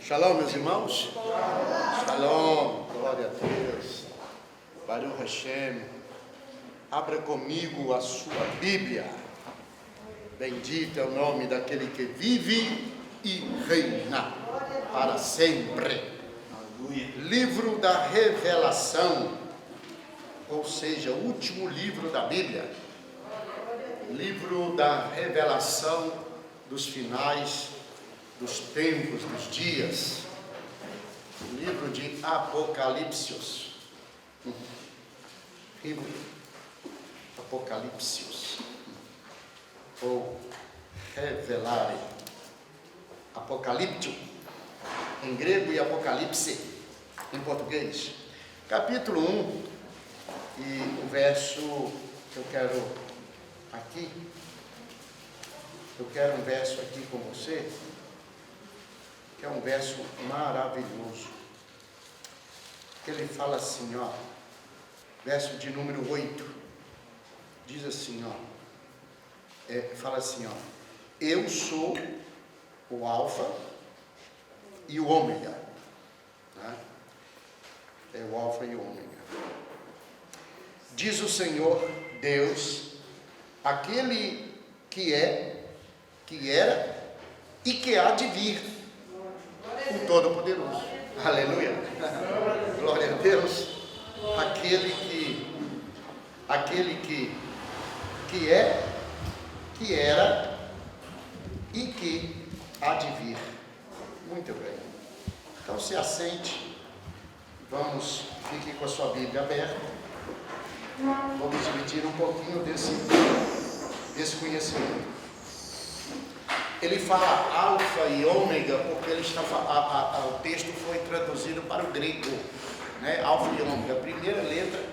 Shalom, meus irmãos. Shalom, glória a Deus. Baruch Hashem. Abra comigo a sua Bíblia. Bendito é o nome daquele que vive e reina para sempre. Livro da Revelação, ou seja, o último livro da Bíblia. Livro da revelação dos finais dos tempos, dos dias. Livro de Apocalipse. Livro Apocalipse. Ou Revelare. Apocalipto em grego e Apocalipse em português. Capítulo 1 e o verso que eu quero aqui. Eu quero um verso aqui com você, que é um verso maravilhoso. Ele fala assim, ó, verso de número 8, diz assim, ó, fala assim, ó, eu sou o Alfa e o Ômega, né? É o Alfa e o Ômega. Diz o Senhor Deus, aquele que é, que era e que há de vir, o Todo-Poderoso. Aleluia. Glória a Deus. Aquele que é, que era e que há de vir. Muito bem. Então se assente. Vamos, fique com a sua Bíblia aberta. Vamos dividir um pouquinho desse conhecimento. Ele fala alfa e ômega porque ele está, o texto foi traduzido para o grego, né? Alfa e ômega, a primeira letra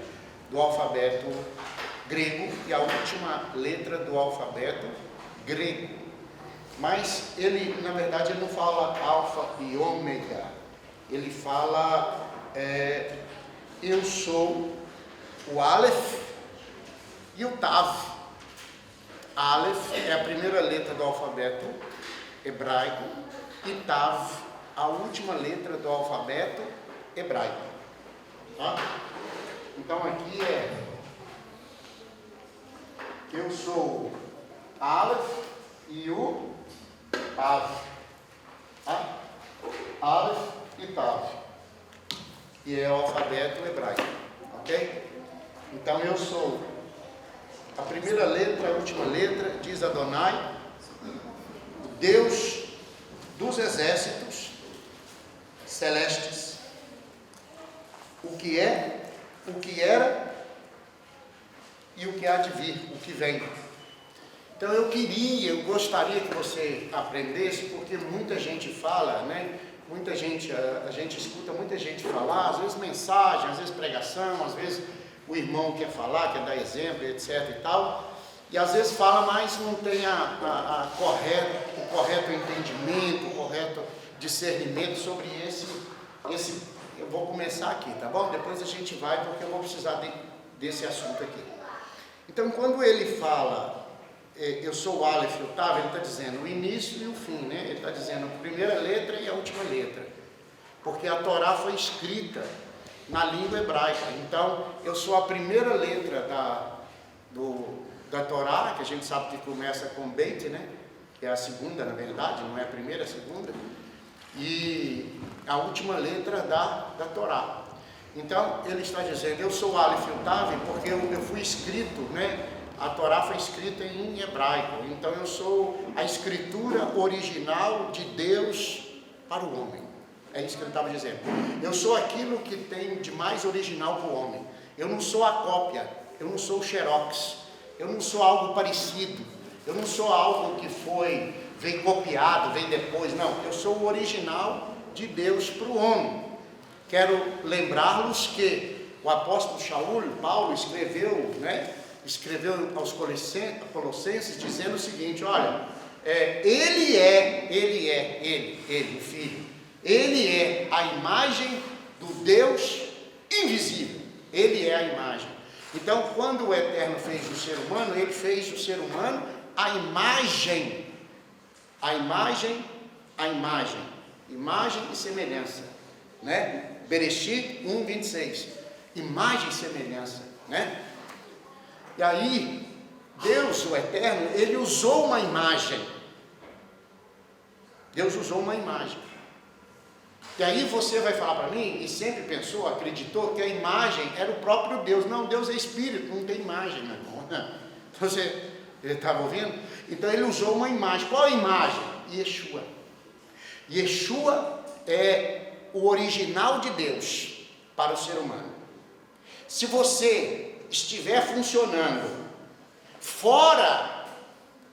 do alfabeto grego e a última letra do alfabeto grego. Mas ele, na verdade, ele não fala alfa e ômega, ele fala, eu sou o Aleph e o Tav. Aleph é a primeira letra do alfabeto hebraico e Tav, a última letra do alfabeto hebraico. Tá? Então aqui eu sou Aleph e o Tav. Tá? Aleph e Tav. E é o alfabeto hebraico. Ok? Então eu sou a primeira letra, a última letra, diz Adonai, o Deus dos exércitos celestes, o que é, o que era e o que há de vir, o que vem. Então eu gostaria que você aprendesse, porque muita gente fala, né? Muita gente, a gente escuta muita gente falar, às vezes mensagem, às vezes pregação, às vezes o irmão quer falar, quer dar exemplo, etc e tal, e às vezes fala, mas não tem o correto entendimento, o correto discernimento sobre esse, eu vou começar aqui, tá bom? Depois a gente vai, porque eu vou precisar desse assunto aqui. Então, quando ele fala, eu sou o Aleph e o Tav, ele está dizendo o início e o fim, né? Ele está dizendo a primeira letra e a última letra, porque a Torá foi escrita na língua hebraica. Então, eu sou a primeira letra da Torá, que a gente sabe que começa com Beit, né? Que é a segunda, na verdade, não é a primeira, é a segunda. E a última letra da Torá. Então, ele está dizendo, eu sou Aleph e Tav, porque eu fui escrito, né? A Torá foi escrita em hebraico. Então, eu sou a escritura original de Deus para o homem. É isso que ele estava dizendo. Eu sou aquilo que tem de mais original para o homem. Eu não sou a cópia, eu não sou o xerox, eu não sou algo parecido, eu não sou algo que vem copiado, vem depois, não. Eu sou o original de Deus para o homem. Quero lembrá-los que o apóstolo Paulo escreveu, né? Escreveu aos Colossenses dizendo o seguinte, olha, ele, o Filho. Ele é a imagem do Deus invisível. Ele é a imagem. Então, quando o Eterno fez o ser humano, ele fez o ser humano a imagem Imagem e semelhança, né? Bereshit 1:26. Imagem e semelhança, né? E aí, Deus, o Eterno, Ele usou uma imagem. Deus usou uma imagem. E aí você vai falar para mim, e sempre pensou, acreditou, que a imagem era o próprio Deus. Não, Deus é espírito, não tem imagem, meu irmão. Você estava ouvindo? Então Ele usou uma imagem. Qual a imagem? Yeshua. Yeshua é o original de Deus para o ser humano. Se você estiver funcionando fora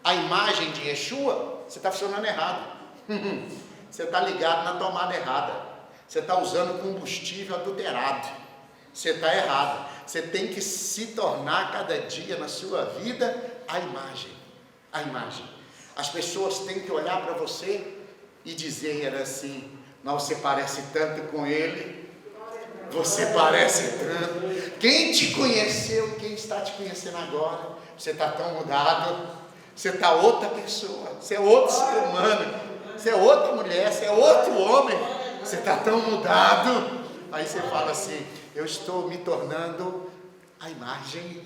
a imagem de Yeshua, você está funcionando errado. Você está ligado na tomada errada. Você está usando combustível adulterado. Você está errado. Você tem que se tornar cada dia na sua vida a imagem. A imagem. As pessoas têm que olhar para você e dizer assim: não, você parece tanto com ele. Você parece tanto. Quem te conheceu e quem está te conhecendo agora, você está tão mudado. Você está outra pessoa. Você é outro ser humano. Você é outra mulher, você é outro homem, você está tão mudado. Aí você fala assim: eu estou me tornando a imagem.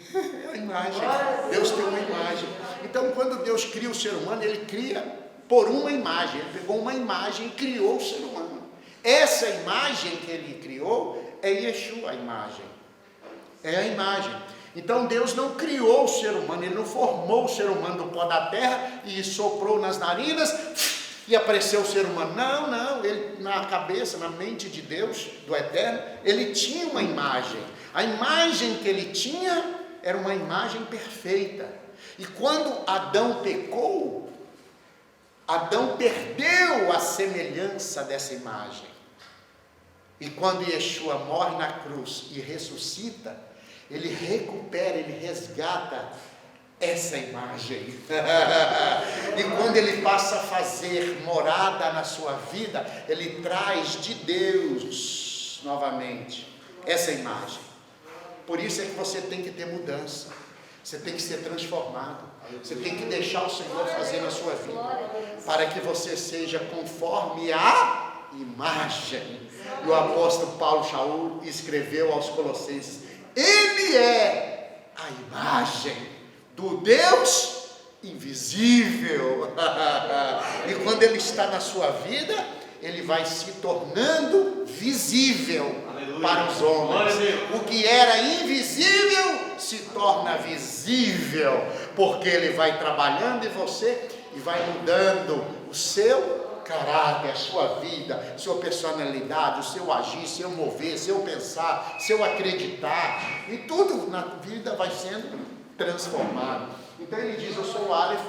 A imagem. Deus tem uma imagem. Então, quando Deus cria o ser humano, Ele cria por uma imagem. Ele pegou uma imagem e criou o ser humano. Essa imagem que Ele criou é Yeshua, a imagem. É a imagem. Então Deus não criou o ser humano, Ele não formou o ser humano do pó da terra e soprou nas narinas e apareceu o ser humano. Não, ele, na cabeça, na mente de Deus, do Eterno, Ele tinha uma imagem. A imagem que Ele tinha era uma imagem perfeita. E quando Adão pecou, Adão perdeu a semelhança dessa imagem. E quando Yeshua morre na cruz e ressuscita, Ele recupera, Ele resgata essa imagem. E quando Ele passa a fazer morada na sua vida, Ele traz de Deus novamente essa imagem. Por isso é que você tem que ter mudança. Você tem que ser transformado. Você tem que deixar o Senhor fazer na sua vida, para que você seja conforme a imagem. E o apóstolo Paulo Shaul escreveu aos Colossenses: Ele é a imagem do Deus invisível. E quando Ele está na sua vida, Ele vai se tornando visível. Aleluia. Para os homens. O que era invisível se torna visível, porque Ele vai trabalhando em você e vai mudando o seu caráter, a sua vida, sua personalidade, o seu agir, seu mover, seu pensar, seu acreditar, e tudo na vida vai sendo transformado. Então Ele diz: eu sou o Aleph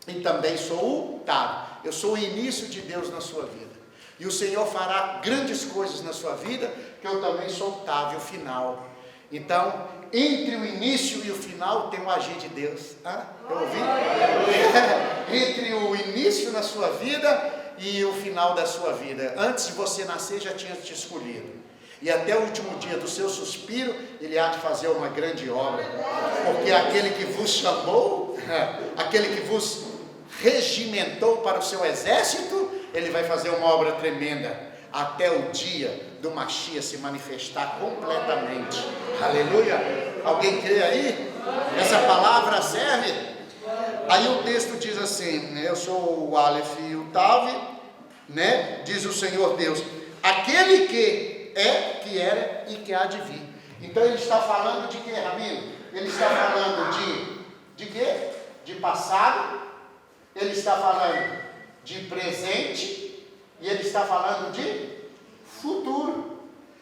e também sou o Tav. Eu sou o início de Deus na sua vida, e o Senhor fará grandes coisas na sua vida, que eu também sou o Tav, o final. Então, entre o início e o final tem o agir de Deus. Eu ouvi? Entre o início na sua vida e o final da sua vida. Antes de você nascer, já tinha te escolhido. E até o último dia do seu suspiro, Ele há de fazer uma grande obra. Porque aquele que vos chamou, aquele que vos regimentou para o seu exército, Ele vai fazer uma obra tremenda. Até o dia do Mashiach se manifestar completamente. Aleluia! Alguém crê aí? Essa palavra serve? Aí o texto diz assim: eu sou o Aleph e o Tav, né? Diz o Senhor Deus, aquele que é, que era e que há de vir. Então Ele está falando de quê, Rabino? Ele está falando de quê? De passado. Ele está falando de presente. E Ele está falando de futuro.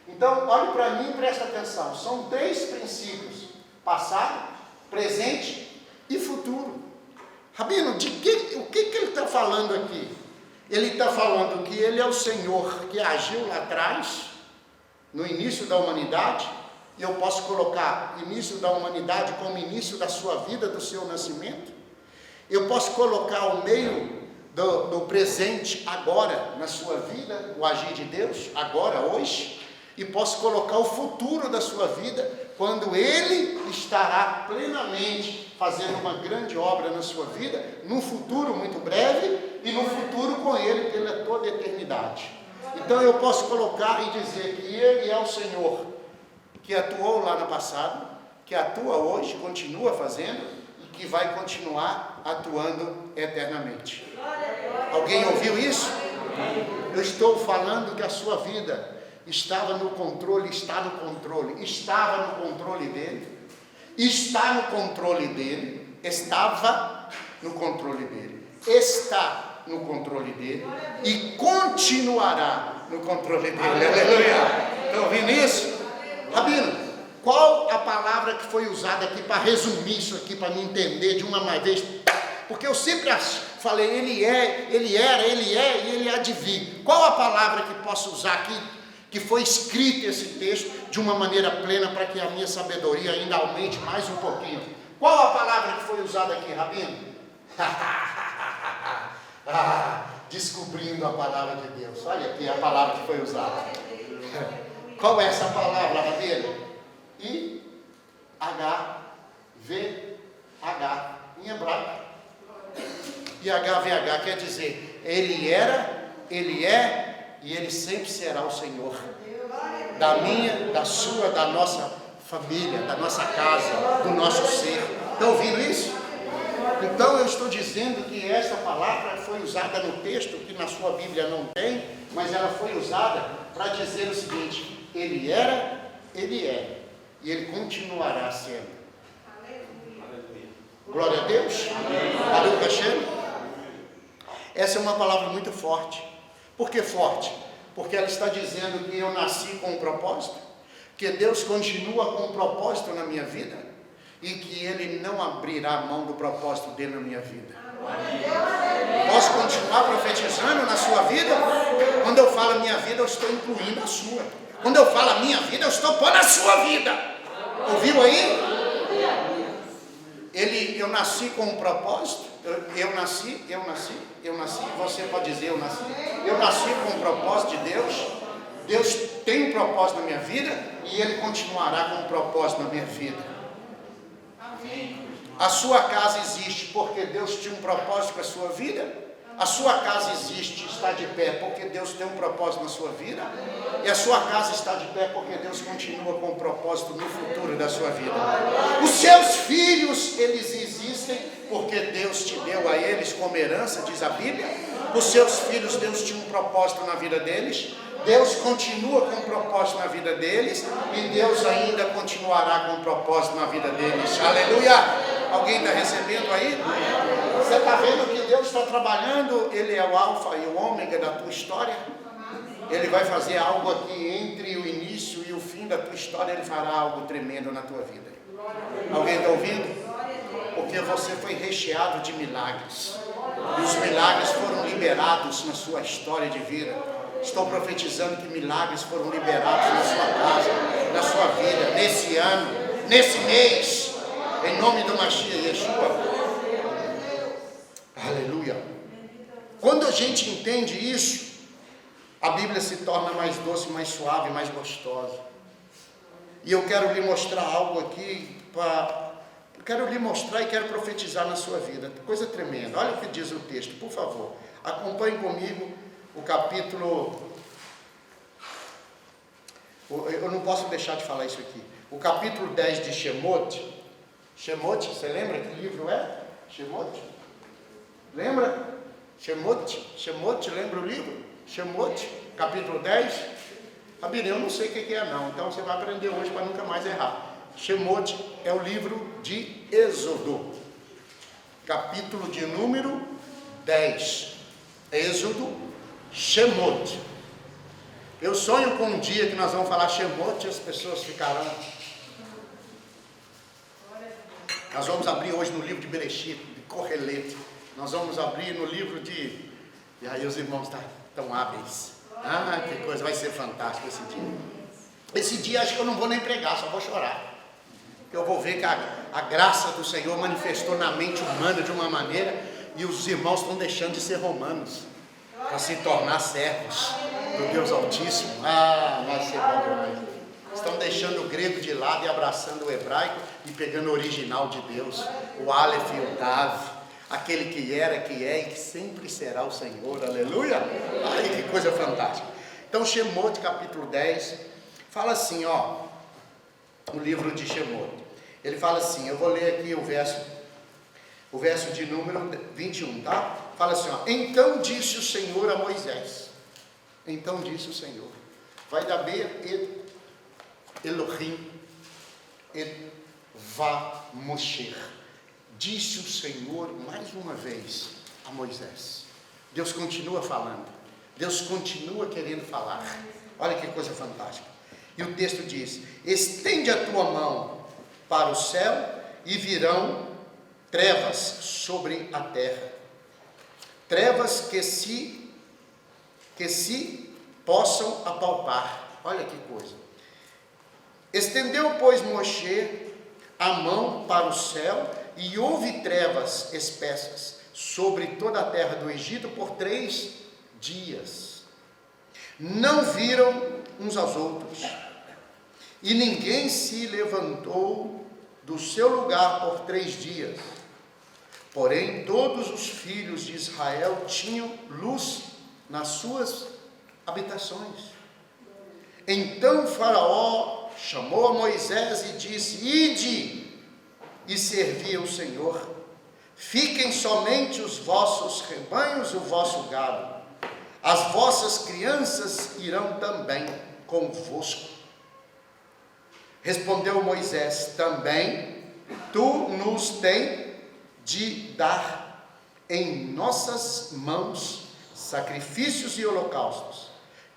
Então, olhe para mim e presta atenção. São 3 princípios: passado, presente e futuro. Rabino, o que Ele está falando aqui? Ele está falando que Ele é o Senhor que agiu lá atrás, no início da humanidade. E eu posso colocar início da humanidade como início da sua vida, do seu nascimento. Eu posso colocar o meio do presente agora na sua vida, o agir de Deus agora, hoje, e posso colocar o futuro da sua vida, quando Ele estará plenamente fazendo uma grande obra na sua vida, num futuro muito breve e num futuro com Ele pela toda a eternidade. Então eu posso colocar e dizer que Ele é o Senhor, que atuou lá no passado, que atua hoje, continua fazendo, e que vai continuar atuando eternamente. Alguém ouviu isso? Eu estou falando que a sua vida estava no controle, está no controle, estava no controle dele, está no controle dele, estava no controle dele, está no controle dele e continuará no controle dele. Aleluia! Estão ouvindo isso? Rabino, qual a palavra que foi usada aqui para resumir isso aqui, para me entender de uma vez? Porque eu sempre falei, ele é, ele era, ele é e ele há de vir. Qual a palavra que posso usar aqui, que foi escrito esse texto de uma maneira plena, para que a minha sabedoria ainda aumente mais um pouquinho? Qual a palavra que foi usada aqui, Rabino? Descobrindo a palavra de Deus. Olha aqui a palavra que foi usada. Qual é essa palavra, Rabino? I-H-V-H, em hebraico. IHVH quer dizer, ele era, ele é e ele sempre será o Senhor da minha, da sua, da nossa família, da nossa casa, do nosso ser. Estão ouvindo isso? Então eu estou dizendo que essa palavra foi usada no texto, que na sua Bíblia não tem, mas ela foi usada para dizer o seguinte: ele era, ele é e ele continuará sendo. Glória a Deus. Baruch Hashem. Essa é uma palavra muito forte. Por que forte? Porque ela está dizendo que eu nasci com um propósito, que Deus continua com um propósito na minha vida e que Ele não abrirá mão do propósito dele na minha vida. Posso continuar profetizando na sua vida? Quando eu falo minha vida, eu estou incluindo a sua. Quando eu falo a minha vida, eu estou pondo a sua vida. Ouviu aí? Eu nasci com um propósito. Eu nasci, você pode dizer eu nasci com um propósito de Deus. Deus tem um propósito na minha vida e Ele continuará com um propósito na minha vida. A sua casa existe porque Deus tinha um propósito para a sua vida. A sua casa existe, está de pé porque Deus tem um propósito na sua vida. E a sua casa está de pé porque Deus continua com um propósito no futuro da sua vida. Os seus filhos, eles existem porque Deus te deu a eles como herança, diz a Bíblia. Os seus filhos, Deus tinha um propósito na vida deles. Deus continua com um propósito na vida deles. E Deus ainda continuará com um propósito na vida deles. Aleluia! Alguém está recebendo aí? Você está vendo que Deus está trabalhando? Ele é o alfa e o ômega da tua história. Ele vai fazer algo aqui entre o início e o fim da tua história. Ele fará algo tremendo na tua vida. Alguém está ouvindo? Porque você foi recheado de milagres. E os milagres foram liberados na sua história de vida. Estou profetizando que milagres foram liberados na sua casa, na sua vida, nesse ano, nesse mês, em nome do Mashiach Yeshua. Aleluia. Quando a gente entende isso, a Bíblia se torna mais doce, mais suave, mais gostosa. E eu quero lhe mostrar algo aqui, quero lhe mostrar e quero profetizar na sua vida. Coisa tremenda. Olha o que diz o texto, por favor. Acompanhe comigo o capítulo. Eu não posso deixar de falar isso aqui. O capítulo 10 de Shemot. Shemot, você lembra que livro é? Shemot? Lembra? Shemot, lembra o livro? Shemot, capítulo 10. Rabino, eu não sei o que é não, então você vai aprender hoje para nunca mais errar. Shemot é o livro de Êxodo, capítulo de número 10. Êxodo, Shemot. Eu sonho com um dia que nós vamos falar Shemot e as pessoas ficarão. Nós vamos abrir hoje no livro de Bereshit, de Correlete. Nós vamos abrir no livro de... E aí os irmãos estão hábeis. Ah, que coisa, vai ser fantástico esse dia. Esse dia acho que eu não vou nem pregar, só vou chorar. Porque eu vou ver que a graça do Senhor manifestou na mente humana de uma maneira e os irmãos estão deixando de ser romanos para se tornar servos do Deus Altíssimo. Ah, vai ser bom demais. Estão deixando o grego de lado e abraçando o hebraico e pegando o original de Deus, o Aleph e o Tav. aquele que era, que é e que sempre será o Senhor, aleluia. Ai, que coisa fantástica. Então Shemot capítulo 10, fala assim, ó, o livro de Shemot, ele fala assim, eu vou ler aqui o verso de número 21, tá? Fala assim, ó, então disse o Senhor a Moisés, então disse o Senhor, vai dar et Elohim et va Moshe, disse o Senhor mais uma vez a Moisés. Deus continua falando, Deus continua querendo falar, olha que coisa fantástica. E o texto diz, estende a tua mão para o céu e virão trevas sobre a terra, trevas que se possam apalpar. Olha que coisa. Estendeu, pois, Moshe a mão para o céu e houve trevas espessas sobre toda a terra do Egito por 3 dias. Não viram uns aos outros, e ninguém se levantou do seu lugar por 3 dias. Porém, todos os filhos de Israel tinham luz nas suas habitações. Então Faraó chamou a Moisés e disse, ide e servi ao Senhor. Fiquem somente os vossos rebanhos e o vosso gado. As vossas crianças irão também convosco. Respondeu Moisés, também tu nos tens de dar em nossas mãos sacrifícios e holocaustos,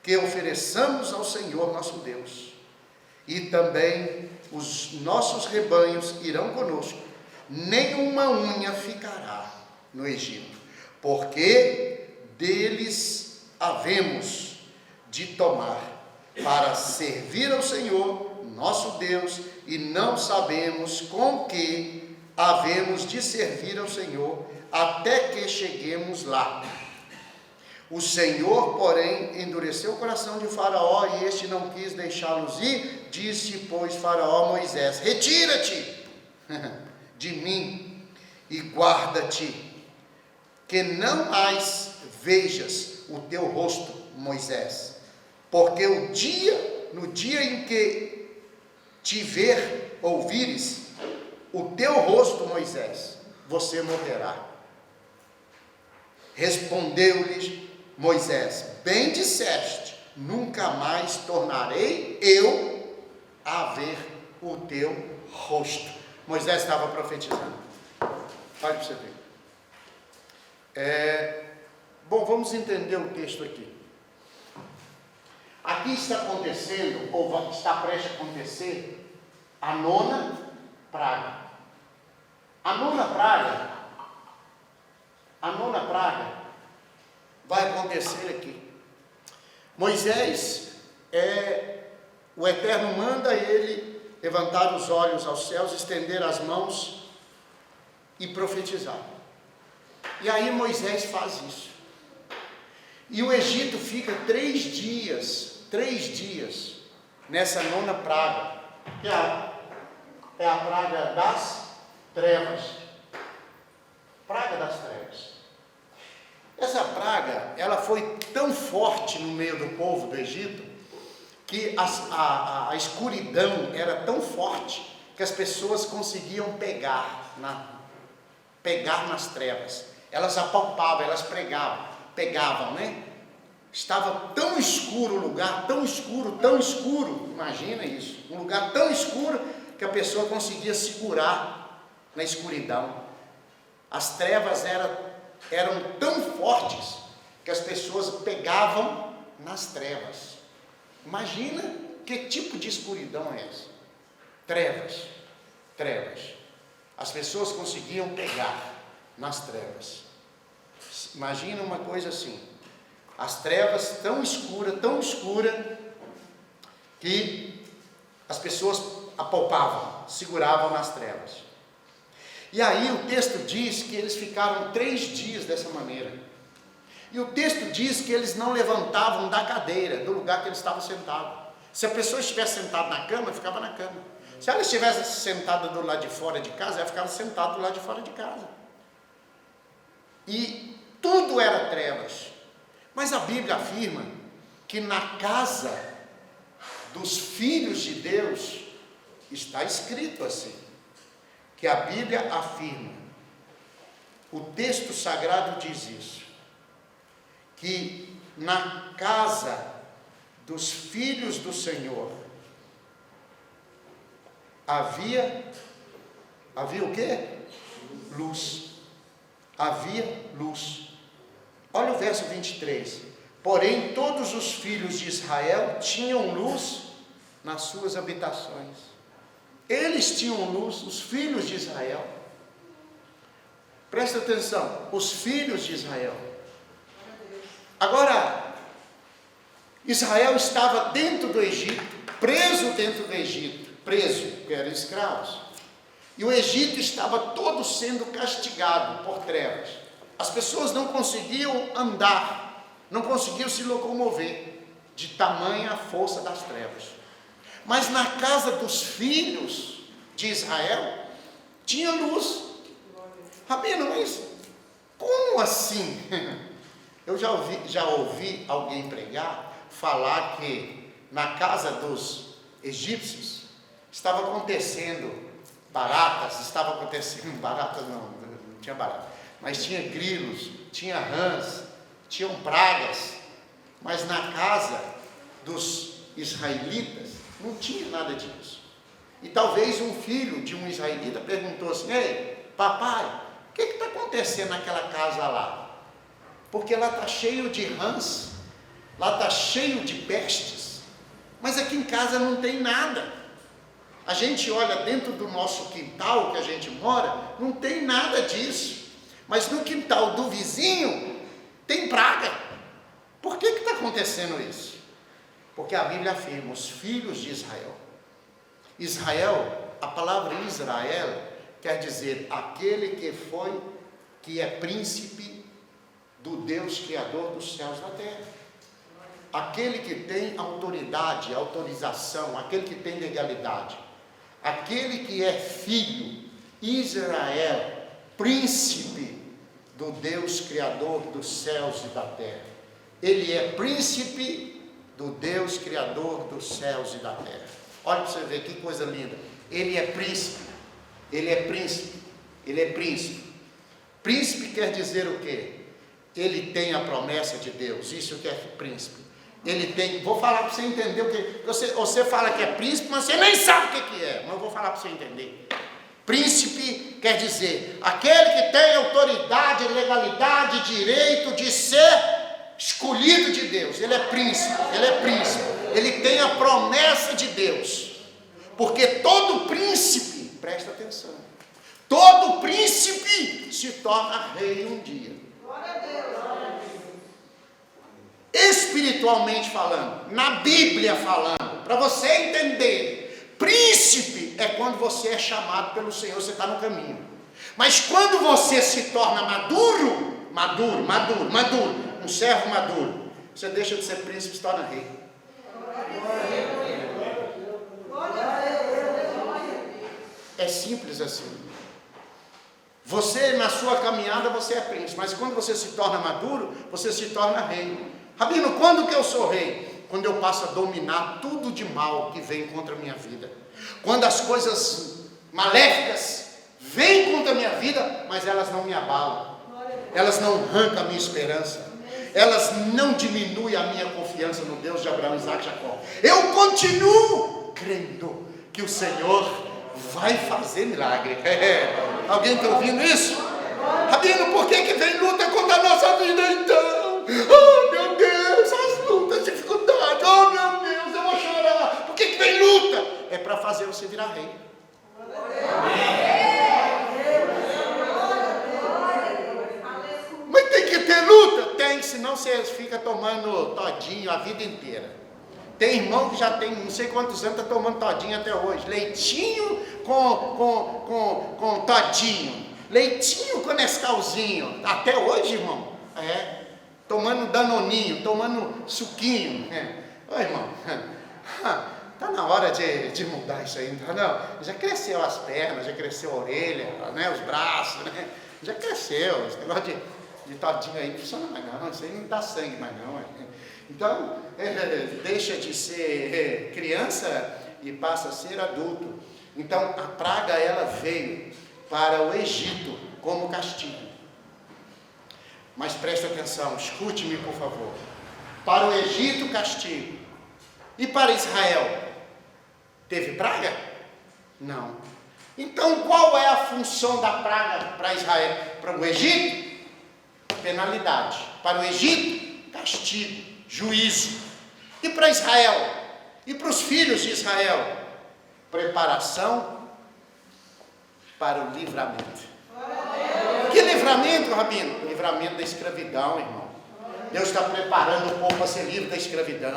que ofereçamos ao Senhor nosso Deus. E também os nossos rebanhos irão conosco, nenhuma unha ficará no Egito, porque deles havemos de tomar para servir ao Senhor nosso Deus, e não sabemos com que havemos de servir ao Senhor até que cheguemos lá. O Senhor, porém, endureceu o coração de Faraó e este não quis deixá-los ir. Disse, pois, Faraó a Moisés, retira-te de mim e guarda-te, que não mais vejas o teu rosto, Moisés, porque no dia em que te ver, ouvires o teu rosto, Moisés, você morrerá. Respondeu-lhes Moisés, bem disseste, nunca mais tornarei eu a ver o teu rosto. Moisés estava profetizando. Olha para você ver. Bom, vamos entender o texto aqui. Aqui está acontecendo, ou está prestes a acontecer, a 9ª praga. A nona praga vai acontecer aqui. Moisés, o Eterno manda ele levantar os olhos aos céus, estender as mãos e profetizar. E aí Moisés faz isso. E o Egito fica 3 dias nessa 9ª praga, que é a praga das trevas. Praga das trevas. Essa praga, ela foi tão forte no meio do povo do Egito, que a escuridão era tão forte, que as pessoas conseguiam pegar nas trevas. Elas apalpavam, elas pegavam, né? Estava tão escuro o lugar, tão escuro, imagina isso, um lugar tão escuro, que a pessoa conseguia segurar na escuridão. As trevas eram tão fortes que as pessoas pegavam nas trevas. Imagina que tipo de escuridão é essa? Trevas. As pessoas conseguiam pegar nas trevas. Imagina uma coisa assim, as trevas tão escura, que as pessoas apalpavam, seguravam nas trevas. E aí o texto diz que eles ficaram 3 dias dessa maneira. E o texto diz que eles não levantavam da cadeira, do lugar que eles estavam sentados. Se a pessoa estivesse sentada na cama, ficava na cama. Se ela estivesse sentada do lado de fora de casa, ela ficava sentada do lado de fora de casa. e tudo era trevas. Mas a Bíblia afirma que na casa dos filhos de Deus está escrito assim, que a Bíblia afirma, o texto sagrado diz isso, que na casa dos filhos do Senhor havia o quê? Luz. Havia luz. Olha o verso 23. Porém, todos os filhos de Israel tinham luz nas suas habitações. Eles tinham luz, os filhos de Israel. Presta atenção, os filhos de Israel. Agora, Israel estava dentro do Egito, preso dentro do Egito, preso, porque eram escravos. E o Egito estava todo sendo castigado por trevas. As pessoas não conseguiam andar, não conseguiam se locomover, de tamanha força das trevas. Mas na casa dos filhos de Israel, tinha luz. Rabino, mas como assim? Eu já ouvi alguém pregar, falar que na casa dos egípcios estava acontecendo baratas não tinha barata, mas tinha grilos, tinha rãs, tinham pragas, mas na casa dos israelitas não tinha nada disso. E talvez um filho de um israelita perguntou assim: ei, papai, o que está acontecendo naquela casa lá? Porque lá está cheio de rãs, lá está cheio de pestes, mas aqui em casa não tem nada. A gente olha dentro do nosso quintal que a gente mora, não tem nada disso, mas no quintal do vizinho tem praga. Por que está acontecendo isso? Porque a Bíblia afirma, os filhos de Israel. Israel, a palavra Israel quer dizer aquele que é príncipe do Deus Criador dos céus e da terra. Aquele que tem autoridade, autorização, aquele que tem legalidade. Aquele que é filho, Israel, príncipe do Deus Criador dos céus e da terra. Ele é príncipe do Deus Criador dos céus e da terra. Olha para você ver que coisa linda. Ele é príncipe. Ele é príncipe. Ele é príncipe. Príncipe quer dizer o quê? Ele tem a promessa de Deus. Isso que é príncipe. Ele tem, vou falar para você entender o que. Você fala que é príncipe, mas você nem sabe o que é. Mas eu vou falar para você entender. Príncipe quer dizer aquele que tem autoridade, legalidade, direito de ser escolhido de Deus. Ele é príncipe, ele é príncipe. Ele tem a promessa de Deus. Porque todo príncipe, presta atenção, todo príncipe se torna rei um dia. Espiritualmente falando, na Bíblia falando, para você entender, príncipe é quando você é chamado pelo Senhor, você está no caminho. Mas quando você se torna maduro, um servo maduro, você deixa de ser príncipe e se torna rei. É simples assim. Você, na sua caminhada, você é príncipe, mas quando você se torna maduro, você se torna rei. Rabino, quando que eu sou rei? Quando eu passo a dominar tudo de mal que vem contra a minha vida. Quando as coisas maléficas vêm contra a minha vida, mas elas não me abalam. Elas não arrancam a minha esperança. Elas não diminuem a minha confiança no Deus de Abraão, Isaac e Jacó. Eu continuo crendo que o Senhor vai fazer milagre. Alguém está ouvindo isso? Rabino, por que vem luta contra a nossa vida então? Oh meu Deus, as lutas, as dificuldades. Oh meu Deus, eu vou chorar. Por que vem luta? É para fazer você virar rei. Mas tem que ter luta? Tem, senão você fica tomando todinho a vida inteira. Tem irmão que já tem não sei quantos anos, está tomando todinho até hoje. Leitinho com todinho. Leitinho com Nescauzinho. Até hoje, irmão. Tomando danoninho, tomando suquinho. Ô irmão, está na hora de mudar isso aí, não? Já cresceu as pernas, já cresceu a orelha, né? Os braços, né? Já cresceu. Esse negócio ditadinho aí não funciona mais não, isso aí não dá sangue mais não. Então, deixa de ser criança e passa a ser adulto. Então, a praga, ela veio para o Egito como castigo. Mas preste atenção, escute-me por favor. Para o Egito, castigo. E para Israel, teve praga? Não. Então, qual é a função da praga para Israel? Para o Egito? Penalidade. Para o Egito, castigo, juízo. E para Israel? E para os filhos de Israel? Preparação para o livramento. Que livramento, Rabino? Livramento da escravidão, irmão. Deus está preparando o povo para ser livre da escravidão.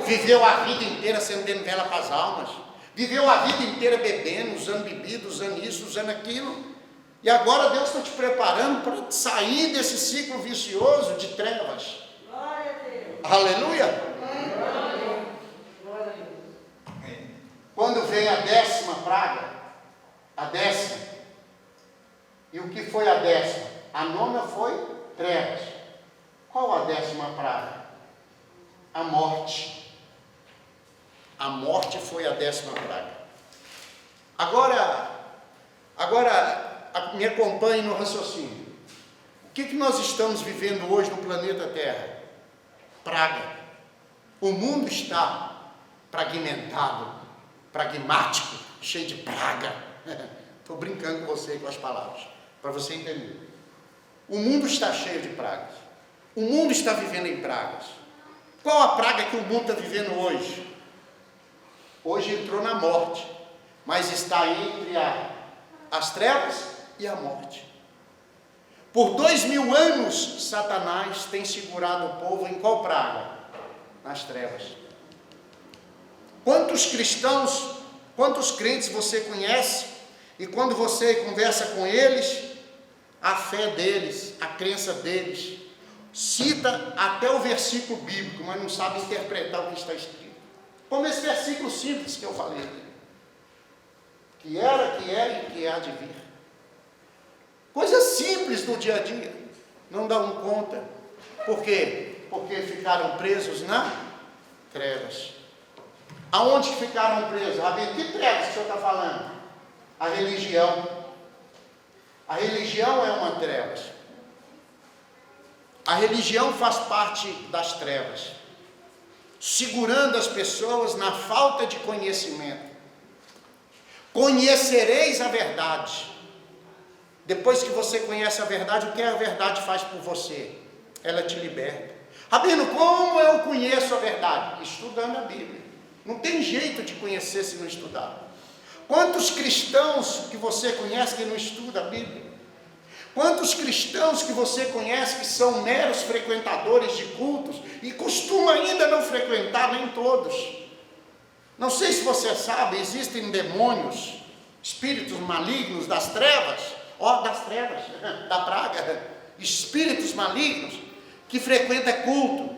Viveu a vida inteira acendendo vela para as almas. Viveu a vida inteira bebendo, usando bebida, usando isso, usando aquilo. E agora Deus está te preparando para sair desse ciclo vicioso de trevas. Aleluia! Quando vem a 10ª praga, a 10ª, e o que foi a 10ª? A 9ª foi trevas. Qual a 10ª praga? A morte. A morte foi a 10ª praga. Agora me acompanhe no raciocínio. O que nós estamos vivendo hoje no planeta Terra? Praga. O mundo está pragmático, cheio de praga. Estou brincando com você com as palavras, para você entender. O mundo está cheio de pragas. O mundo está vivendo em pragas. Qual a praga que o mundo está vivendo hoje? Hoje entrou na morte, mas está entre as trevas e a morte. Por 2000 anos, Satanás tem segurado o povo em qual praga? Nas trevas. Quantos cristãos, quantos crentes você conhece, e quando você conversa com eles, a fé deles, a crença deles, cita até o versículo bíblico, mas não sabe interpretar o que está escrito. Como esse versículo simples que eu falei. Que era, que é e que há de vir. Coisas simples do dia a dia. Não dão conta. Por quê? Porque ficaram presos na trevas. Aonde ficaram presos? Rabino, que trevas que o senhor está falando? A religião. A religião é uma trevas. A religião faz parte das trevas, segurando as pessoas na falta de conhecimento. Conhecereis a verdade. Depois que você conhece a verdade, o que a verdade faz por você? Ela te liberta. Rabino, como eu conheço a verdade? Estudando a Bíblia. Não tem jeito de conhecer se não estudar. Quantos cristãos que você conhece que não estuda a Bíblia? Quantos cristãos que você conhece que são meros frequentadores de cultos e costumam ainda não frequentar, nem todos? Não sei se você sabe, existem demônios, espíritos malignos das trevas, das trevas, da praga, espíritos malignos que frequentam culto.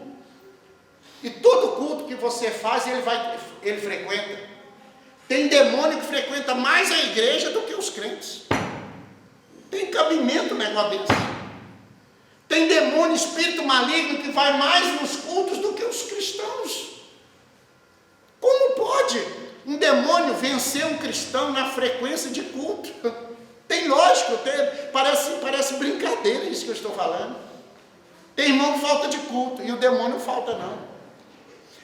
E todo culto que você faz, ele frequenta. Tem demônio que frequenta mais a igreja do que os crentes. Tem cabimento um negócio desse. Tem demônio, espírito maligno que vai mais nos cultos do que os cristãos. Como pode um demônio vencer um cristão na frequência de culto? Tem lógico, parece brincadeira isso que eu estou falando. Tem irmão que falta de culto e o demônio falta não.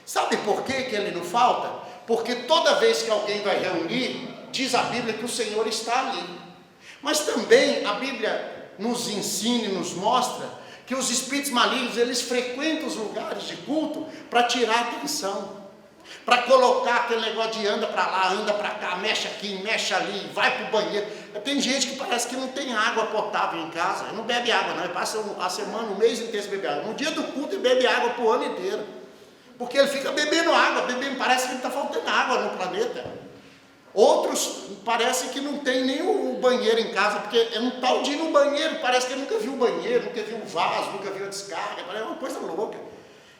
Sabe por que ele não falta? Porque toda vez que alguém vai reunir, diz a Bíblia que o Senhor está ali. Mas também a Bíblia nos ensina e nos mostra que os espíritos malignos, eles frequentam os lugares de culto para tirar a atenção, para colocar aquele negócio de anda para lá, anda para cá, mexe aqui, mexe ali, vai para o banheiro. Tem gente que parece que não tem água potável em casa, não bebe água não, ele passa a semana, um mês inteiro sem beber água. No dia do culto ele bebe água para o ano inteiro, porque ele fica bebendo água, parece que está faltando água no planeta. Outros parece que não tem nem o banheiro em casa, porque é um tal de ir no banheiro, parece que ele nunca viu o banheiro, nunca viu o vaso, nunca viu a descarga, é uma coisa louca.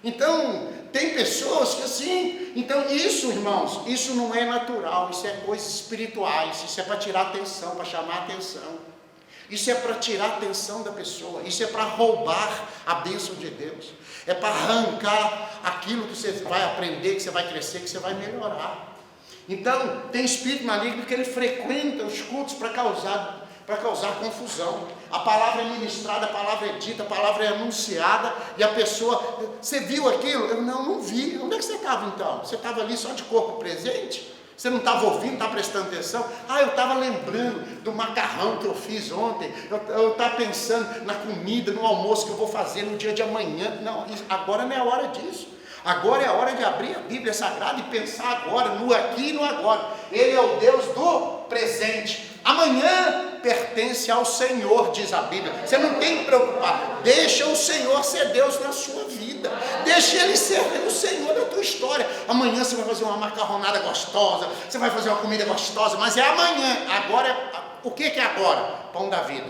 Então, tem pessoas que assim, então isso, irmãos, isso não é natural, isso é coisas espirituais, isso é para tirar atenção, para chamar atenção. Isso é para tirar a atenção da pessoa, isso é para roubar a bênção de Deus, é para arrancar aquilo que você vai aprender, que você vai crescer, que você vai melhorar. Então, tem espírito maligno que ele frequenta os cultos para causar confusão. A palavra é ministrada, a palavra é dita, a palavra é anunciada, e a pessoa, você viu aquilo? Eu não vi. Onde é que você estava então? Você estava ali só de corpo presente? Você não estava ouvindo, estava prestando atenção? Eu estava lembrando do macarrão que eu fiz ontem, eu estava pensando na comida, no almoço que eu vou fazer no dia de amanhã. Não, agora não é a hora disso. Agora é a hora de abrir a Bíblia Sagrada e pensar agora, no aqui e no agora. Ele é o Deus do presente. Amanhã pertence ao Senhor, diz a Bíblia. Você não tem que preocupar. Deixa o Senhor ser Deus na sua vida. Deixa Ele ser o Senhor da tua história. Amanhã você vai fazer uma macarronada gostosa, você vai fazer uma comida gostosa, mas é amanhã. Agora, o que é agora? Pão da vida.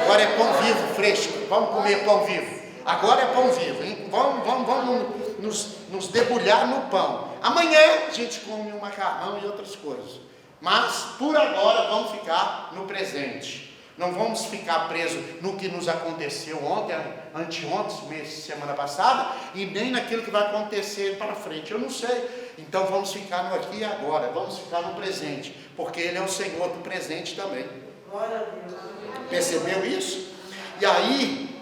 Agora é pão vivo, fresco. Vamos comer pão vivo. Agora é pão vivo, hein? Vamos nos debulhar no pão. Amanhã a gente come um macarrão e outras coisas. Mas por agora vamos ficar no presente. Não vamos ficar presos no que nos aconteceu ontem, anteontem, semana passada, e nem naquilo que vai acontecer para frente. Eu não sei. Então vamos ficar no aqui e agora. Vamos ficar no presente, porque Ele é o Senhor do presente também. Percebeu isso? E aí,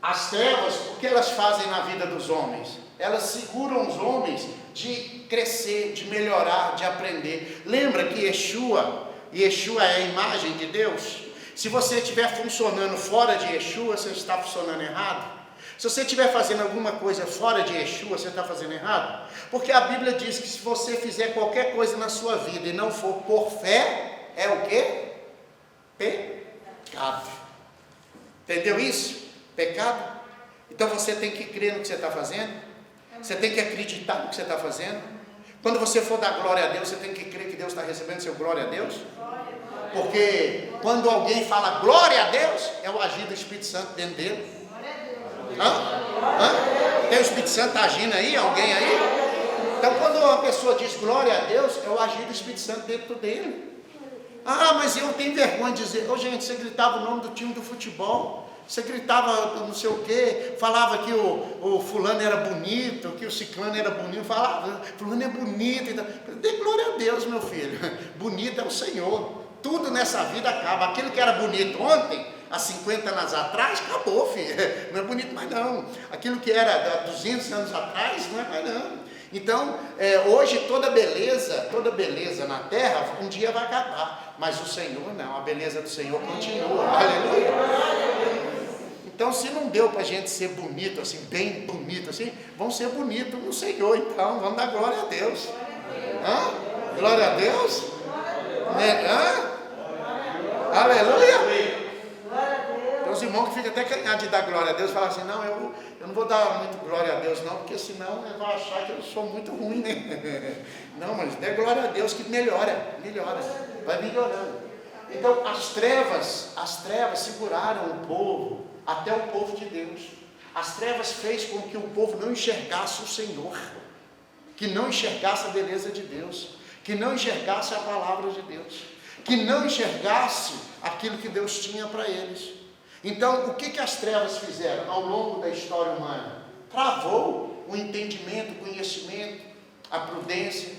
as trevas, o que elas fazem na vida dos homens? Elas seguram os homens de crescer, de melhorar, de aprender. Lembra que Yeshua é a imagem de Deus? Se você estiver funcionando fora de Yeshua, você está funcionando errado. Se você estiver fazendo alguma coisa fora de Yeshua, você está fazendo errado. Porque a Bíblia diz que se você fizer qualquer coisa na sua vida e não for por fé, é o quê? Pecado. Entendeu isso? Pecado. Então você tem que crer no que você está fazendo. Você tem que acreditar no que você está fazendo. Quando você for dar glória a Deus, você tem que crer que Deus está recebendo seu glória a Deus. Porque quando alguém fala glória a Deus, é o agir do Espírito Santo dentro dele. Tem o Espírito Santo agindo aí? Alguém aí? Então quando uma pessoa diz glória a Deus, é o agir do Espírito Santo dentro dele. Mas eu tenho vergonha de dizer, gente, você gritava o nome do time do futebol. Você gritava não sei o que, falava que o fulano era bonito, que o ciclano era bonito, falava, fulano é bonito. Então, dê glória a Deus, meu filho. Bonito é o Senhor. Tudo nessa vida acaba. Aquilo que era bonito ontem, há 50 anos atrás, acabou, filho. Não é bonito mais não. Aquilo que era há 200 anos atrás, não é mais não. Então, hoje toda beleza na terra, um dia vai acabar. Mas o Senhor não, a beleza do Senhor continua. Aleluia. Então, se não deu para a gente ser bonito, assim, bem bonito, assim, vamos ser bonitos no Senhor, então, vamos dar glória a Deus. Glória a Deus? Aleluia. Tem uns irmãos que ficam até canhados de dar glória a Deus, falam assim, não, eu não vou dar muito glória a Deus não, porque senão ele vai achar que eu sou muito ruim, né? Não, mas dê glória a Deus que melhora, vai melhorando. Então, as trevas seguraram o povo, até o povo de Deus. As trevas fez com que o povo não enxergasse o Senhor, que não enxergasse a beleza de Deus, que não enxergasse a palavra de Deus, que não enxergasse aquilo que Deus tinha para eles. Então, o que as trevas fizeram ao longo da história humana? Travou o entendimento, o conhecimento, a prudência.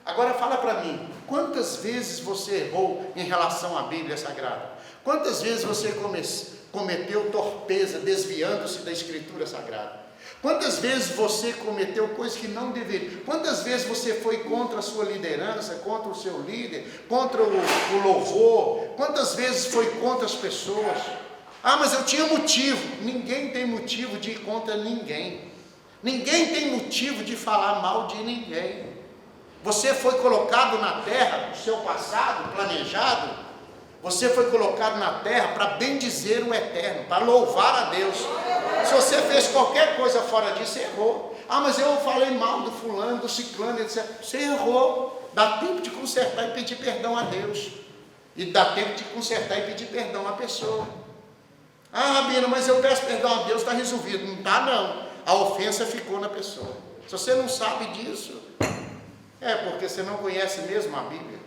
Agora fala para mim, quantas vezes você errou em relação à Bíblia Sagrada? Quantas vezes você cometeu torpeza, desviando-se da Escritura Sagrada? Quantas vezes você cometeu coisas que não deveria? Quantas vezes você foi contra a sua liderança, contra o seu líder, contra o louvor? Quantas vezes foi contra as pessoas? Mas eu tinha motivo. Ninguém tem motivo de ir contra ninguém. Ninguém tem motivo de falar mal de ninguém. Você foi colocado na terra, o seu passado planejado, você foi colocado na terra para bendizer o Eterno, para louvar a Deus. Se você fez qualquer coisa fora disso, você errou. Mas eu falei mal do fulano, do ciclano, etc. Você errou. Dá tempo de consertar e pedir perdão a Deus. E dá tempo de consertar e pedir perdão à pessoa. Rabino, mas eu peço perdão a Deus, está resolvido. Não está não. A ofensa ficou na pessoa. Se você não sabe disso, porque você não conhece mesmo a Bíblia.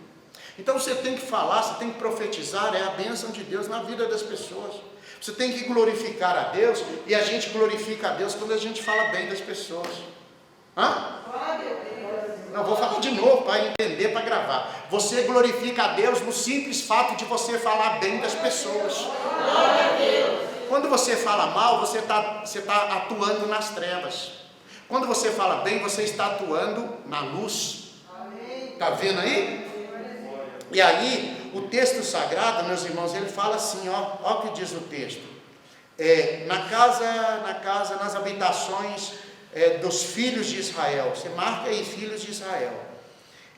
Então você tem que falar, você tem que profetizar, é a bênção de Deus na vida das pessoas. Você tem que glorificar a Deus, e a gente glorifica a Deus quando a gente fala bem das pessoas. Não, vou falar de novo para entender, para gravar. Você glorifica a Deus no simples fato de você falar bem das pessoas. Quando você fala mal, você tá atuando nas trevas. Quando você fala bem, você está atuando na luz. Está vendo aí? E aí, o texto sagrado, meus irmãos, ele fala assim, ó o que diz o texto. Nas habitações dos filhos de Israel. Você marca aí, filhos de Israel.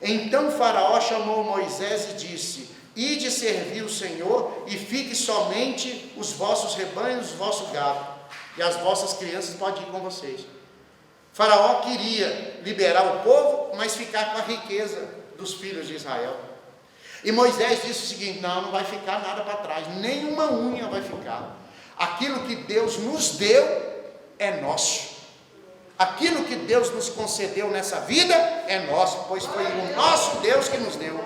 Então Faraó chamou Moisés e disse: ide servir o Senhor, e fique somente os vossos rebanhos, os vossos gado, e as vossas crianças podem ir com vocês. Faraó queria liberar o povo, mas ficar com a riqueza dos filhos de Israel. E Moisés disse o seguinte: não vai ficar nada para trás, nenhuma unha vai ficar. Aquilo que Deus nos deu é nosso. Aquilo que Deus nos concedeu nessa vida é nosso, pois foi o nosso Deus que nos deu.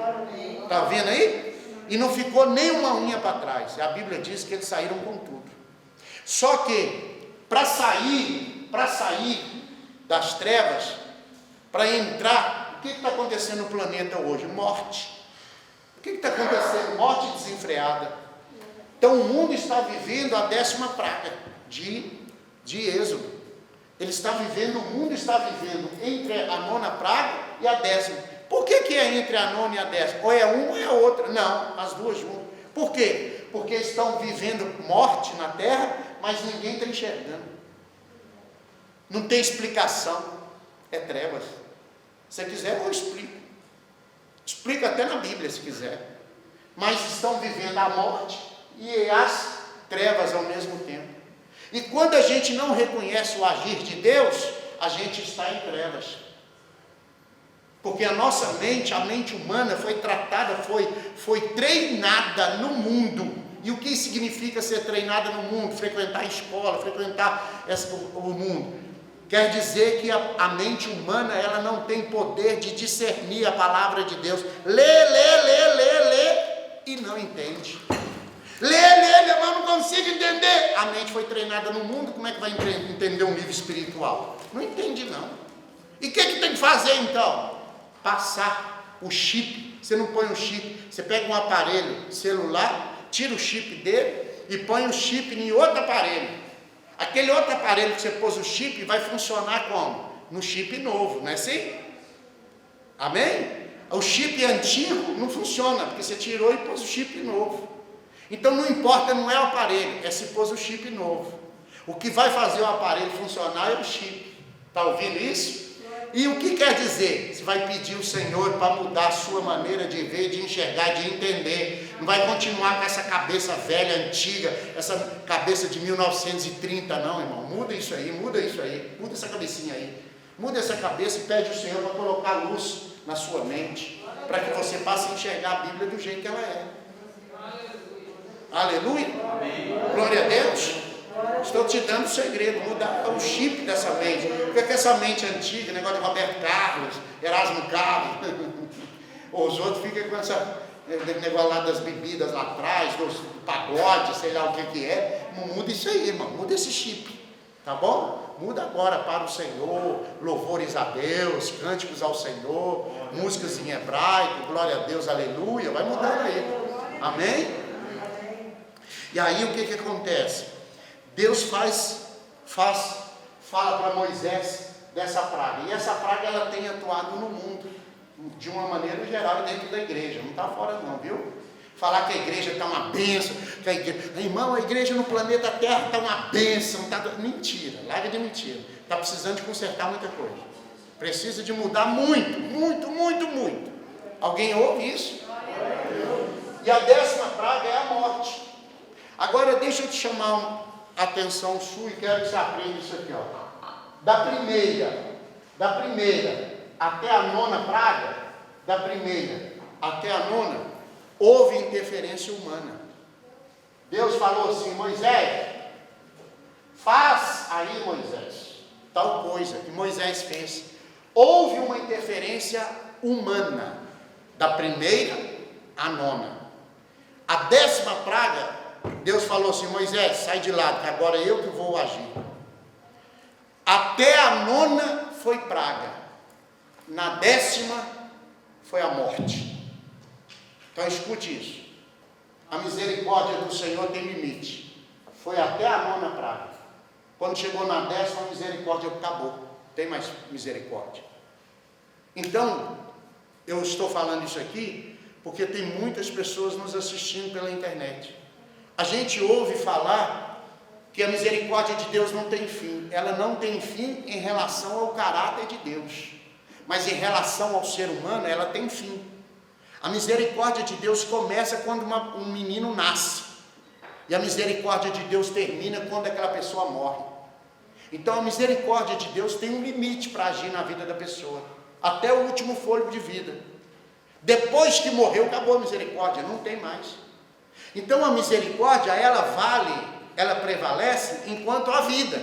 Está vendo aí? E não ficou nenhuma unha para trás. A Bíblia diz que eles saíram com tudo. Só que para sair das trevas, para entrar, o que está acontecendo no planeta hoje? Morte. O que está acontecendo? Morte desenfreada. Então o mundo está vivendo a 10ª praga de Êxodo. O mundo está vivendo entre a 9ª praga e a 10ª. Por que é entre a 9ª e a 10ª? Ou é uma ou é a outra? Não, as duas juntas. Por quê? Porque estão vivendo morte na terra, mas ninguém está enxergando. Não tem explicação. É trevas. Se quiser, eu explico. Explico até na Bíblia, se quiser. Mas estão vivendo a morte e as trevas ao mesmo tempo. E quando a gente não reconhece o agir de Deus, a gente está em trevas. Porque a nossa mente, a mente humana foi tratada, foi treinada no mundo. E o que significa ser treinada no mundo? Frequentar a escola, frequentar o mundo. Quer dizer que a mente humana, ela não tem poder de discernir a palavra de Deus. Lê, e não entende. Lê, mas não consigo entender. A mente foi treinada no mundo, como é que vai entender um livro espiritual? Não entende não. E o que tem que fazer então? Passar o chip. Você não põe um chip, você pega um aparelho celular, tira o chip dele e põe o chip em outro aparelho. Aquele outro aparelho que você pôs o chip vai funcionar como? No chip novo, não é assim? Amém? O chip antigo não funciona, porque você tirou e pôs o chip novo. Então não importa, não é o aparelho, é se pôs o chip novo. O que vai fazer o aparelho funcionar é o chip. Está ouvindo isso? E o que quer dizer? Você vai pedir ao Senhor para mudar a sua maneira de ver, de enxergar, de entender. Não vai continuar com essa cabeça velha, antiga, essa cabeça de 1930 não, irmão. Muda isso aí, muda essa cabecinha aí. Muda essa cabeça e pede ao Senhor para colocar luz na sua mente, para que você passe a enxergar a Bíblia do jeito que ela é. Aleluia. Glória a Deus. Estou te dando o segredo, mudar o chip dessa mente. Porque que essa mente antiga, negócio de Roberto Carlos, Erasmo Carlos, ou os outros ficam com essa negócio lá das bebidas lá atrás, do pagode, sei lá o que é. Muda isso aí, irmão, muda esse chip, tá bom? Muda agora para o Senhor, louvores a Deus, cânticos ao Senhor, músicas em hebraico, glória a Deus, aleluia, vai mudando aí, amém? E aí o que acontece? Deus fala para Moisés dessa praga, e essa praga ela tem atuado no mundo, de uma maneira geral, dentro da igreja, não está fora não, viu? Falar que a igreja está uma bênção, irmão, a igreja no planeta Terra está uma bênção, mentira, larga de mentira, está precisando de consertar muita coisa, precisa de mudar muito. Alguém ouve isso? E a 10ª praga é a morte. Agora deixa eu te chamar a atenção sua e quero que você aprenda isso aqui, ó. Da primeira até a 9ª praga, da primeira até a 9ª, houve interferência humana. Deus falou assim: Moisés, faz aí, Moisés, tal coisa, e Moisés fez. Houve uma interferência humana, da primeira a 9ª. A 10ª praga, Deus falou assim: Moisés, sai de lado, que agora é eu que vou agir. Até a 9ª foi praga. Na 10ª foi a morte. Então escute isso. A misericórdia do Senhor tem limite. Foi até a 9ª praga. Quando chegou na 10ª, a misericórdia acabou. Não tem mais misericórdia. Então, eu estou falando isso aqui porque tem muitas pessoas nos assistindo pela internet. A gente ouve falar que a misericórdia de Deus não tem fim. Ela não tem fim em relação ao caráter de Deus, mas em relação ao ser humano, ela tem fim. A misericórdia de Deus começa quando um menino nasce, e a misericórdia de Deus termina quando aquela pessoa morre. Então a misericórdia de Deus tem um limite para agir na vida da pessoa, até o último fôlego de vida. Depois que morreu, acabou a misericórdia, não tem mais. Então a misericórdia, ela vale, ela prevalece enquanto há vida.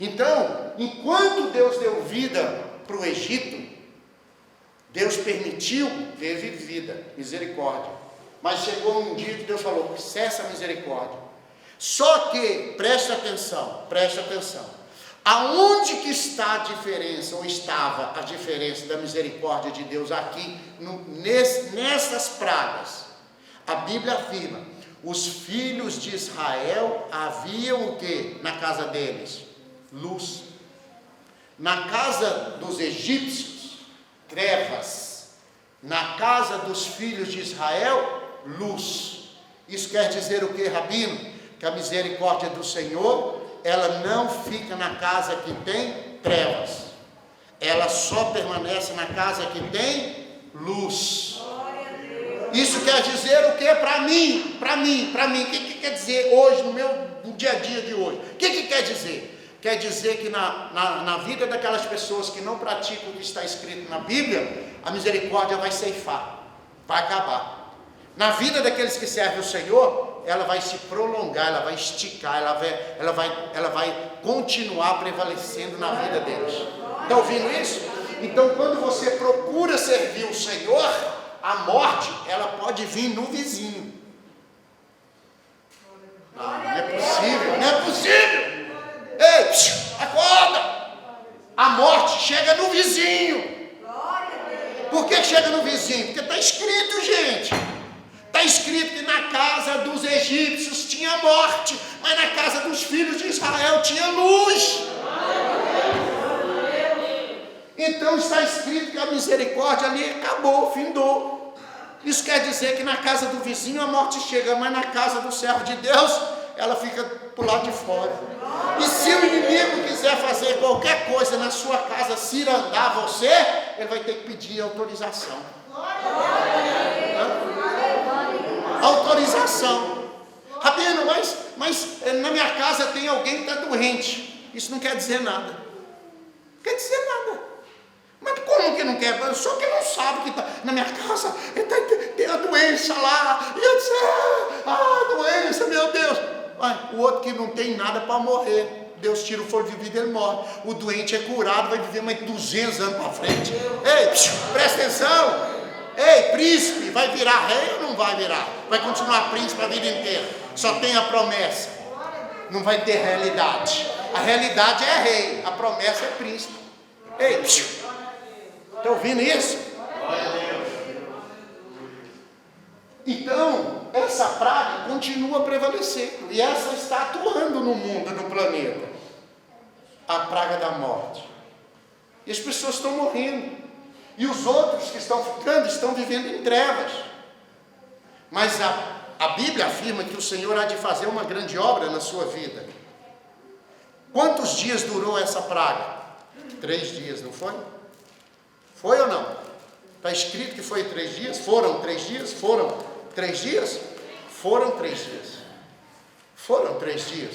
Então, enquanto Deus deu vida para o Egito, Deus permitiu, teve vida, misericórdia. Mas chegou um dia que Deus falou: cessa a misericórdia. Só que, presta atenção, aonde que está a diferença, ou estava a diferença da misericórdia de Deus aqui, nessas pragas? A Bíblia afirma: os filhos de Israel haviam o que na casa deles? Luz. Na casa dos egípcios, trevas. Na casa dos filhos de Israel, luz. Isso quer dizer o que, Rabino? Que a misericórdia do Senhor, ela não fica na casa que tem trevas. Ela só permanece na casa que tem luz. Isso quer dizer o que para mim? O que quer dizer hoje, no dia a dia de hoje? O que quer dizer? Quer dizer que na vida daquelas pessoas que não praticam o que está escrito na Bíblia, a misericórdia vai ceifar, vai acabar. Na vida daqueles que servem o Senhor, ela vai se prolongar, ela vai esticar, ela vai continuar prevalecendo na vida deles. Está ouvindo isso? Então, quando você procura servir o Senhor, a morte, ela pode vir no vizinho. Não é possível. Ei, acorda! A morte chega no vizinho. Por que chega no vizinho? Porque está escrito, gente. Está escrito que na casa dos egípcios tinha morte, mas na casa dos filhos de Israel tinha luz. Então está escrito que a misericórdia ali acabou, findou. Isso quer dizer que na casa do vizinho a morte chega, mas na casa do servo de Deus, ela fica por lá de fora. E se o inimigo quiser fazer qualquer coisa na sua casa, cirandar você, ele vai ter que pedir autorização. Autorização. Rabino, mas na minha casa tem alguém que está doente. Isso não quer dizer nada. Não quer dizer nada. Mas como que não quer? Só que não sabe que está na minha casa, tem a doença lá. E eu disse: doença, meu Deus. O outro que não tem nada para morrer, Deus tira o fôlego de vida e ele morre. O doente é curado, vai viver mais 200 anos para frente. Ei, presta atenção. Ei, príncipe, vai virar rei ou não vai virar? Vai continuar príncipe a vida inteira. Só tem a promessa. Não vai ter realidade. A realidade é rei, a promessa é príncipe. Ei, está ouvindo isso? Então, essa praga continua prevalecendo. E essa está atuando no mundo, no planeta. A praga da morte. E as pessoas estão morrendo. E os outros que estão ficando, estão vivendo em trevas. Mas a Bíblia afirma que o Senhor há de fazer uma grande obra na sua vida. Quantos dias durou essa praga? 3 dias, não foi? Foi ou não? Está escrito que foi 3 dias? Foram 3 dias? Foram 3 dias? Foram 3 dias. Foram 3 dias.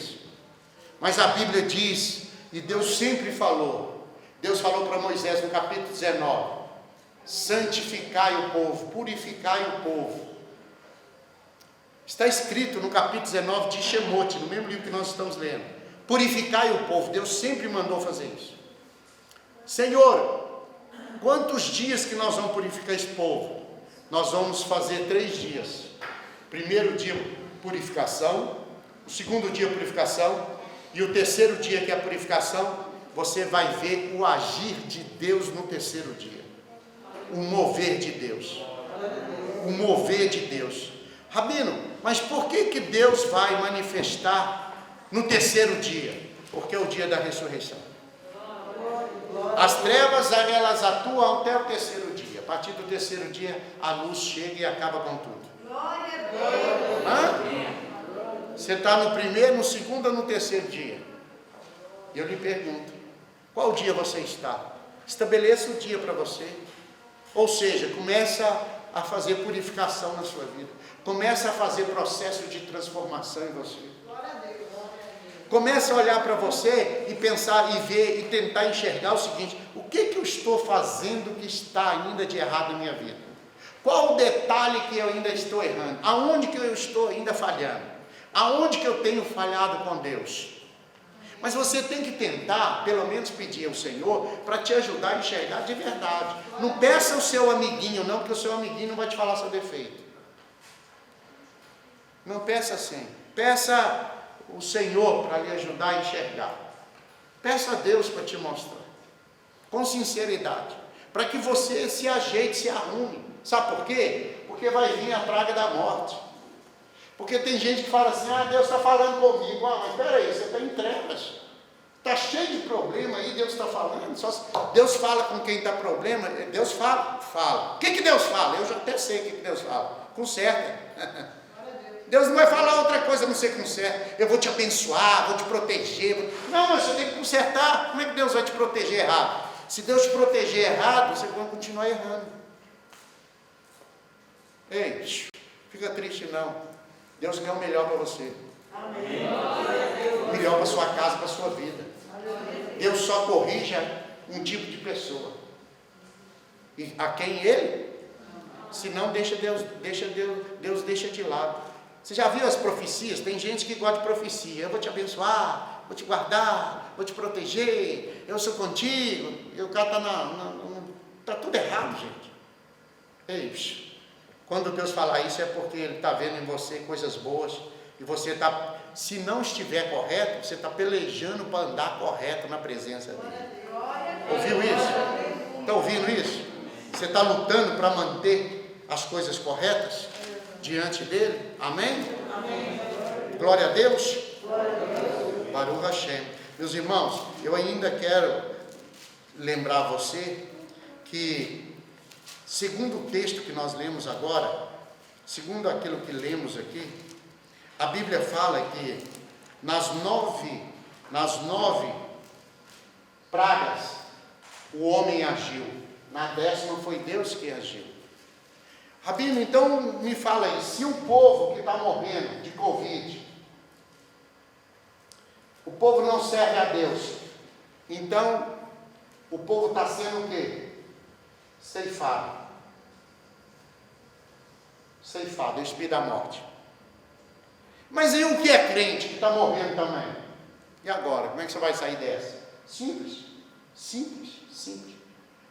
Mas a Bíblia diz, e Deus sempre falou, Deus falou para Moisés no capítulo 19, santificai o povo, purificai o povo. Está escrito no capítulo 19 de Shemote, no mesmo livro que nós estamos lendo, purificai o povo. Deus sempre mandou fazer isso. Senhor, quantos dias que nós vamos purificar esse povo? nós vamos fazer 3 dias. Primeiro dia, purificação. O segundo dia, purificação. E o terceiro dia, que é a purificação, você vai ver o agir de Deus no terceiro dia. O mover de Deus. O mover de Deus. Rabino, mas por que Deus vai manifestar no terceiro dia? Porque é o dia da ressurreição. As trevas, elas atuam até o terceiro dia. A partir do terceiro dia, a luz chega e acaba com tudo. Você está no primeiro, no segundo ou no terceiro dia? Eu lhe pergunto, qual dia você está? Estabeleça o dia para você. Ou seja, começa a fazer purificação na sua vida. Começa a fazer processo de transformação em você. Começa a olhar para você e pensar e ver e tentar enxergar o seguinte: o que eu estou fazendo que está ainda de errado na minha vida? Qual o detalhe que eu ainda estou errando? Aonde que eu estou ainda falhando? Aonde que eu tenho falhado com Deus? Mas você tem que tentar, pelo menos pedir ao Senhor, para te ajudar a enxergar de verdade. Não peça o seu amiguinho não, porque o seu amiguinho não vai te falar seu defeito. Não peça assim. Peça o Senhor para lhe ajudar a enxergar. Peça a Deus para te mostrar. Com sinceridade. Para que você se ajeite, se arrume. Sabe por quê? Porque vai vir a praga da morte. Porque tem gente que fala assim: Deus está falando comigo. Mas espera aí, você está em trevas. Está cheio de problema aí, Deus está falando. Deus fala com quem está problema. Deus fala. O que Deus fala? Eu já até sei o que Deus fala. Conserta. Deus não vai falar outra coisa a não ser conserta. Eu vou te abençoar, vou te proteger. Não, mas você tem que consertar. Como é que Deus vai te proteger errado? Se Deus te proteger errado, você vai continuar errando. Ei, fica triste não. Deus quer o melhor para você. Amém. O melhor para a sua casa, para a sua vida. Deus só corrija um tipo de pessoa. E a quem Ele? Se não, Deus deixa de lado. Você já viu as profecias? Tem gente que gosta de profecia. Eu vou te abençoar, vou te guardar, vou te proteger, eu sou contigo. E o cara está tudo errado, gente. Ei, quando Deus falar isso é porque Ele está vendo em você coisas boas. E você está, se não estiver correto, você está pelejando para andar correto na presença dEle. Ouviu isso? Está ouvindo isso? Você está lutando para manter as coisas corretas diante dEle? Amém? Amém. Glória a Deus. Baruch Hashem. Meus irmãos, eu ainda quero lembrar você que, segundo o texto que nós lemos agora, segundo aquilo que lemos aqui, a Bíblia fala que nas nove pragas o homem agiu, na 10ª foi Deus que agiu. Rabino, então me fala aí, se o povo que está morrendo de Covid, o povo não serve a Deus, então o povo está sendo o quê? Ceifado, o espírito da morte. Mas e o que é crente que está morrendo também? E agora, como é que você vai sair dessa? Simples.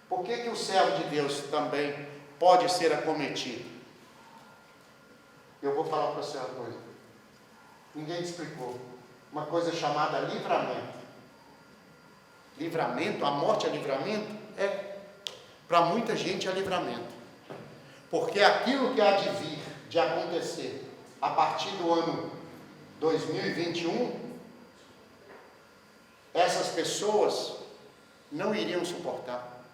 Por que o servo de Deus também pode ser acometido? Eu vou falar para você uma coisa. Ninguém te explicou. Uma coisa chamada livramento. Livramento, a morte é livramento? É. Para muita gente é livramento. Porque aquilo que há de vir, de acontecer, a partir do ano 2021, essas pessoas não iriam suportar.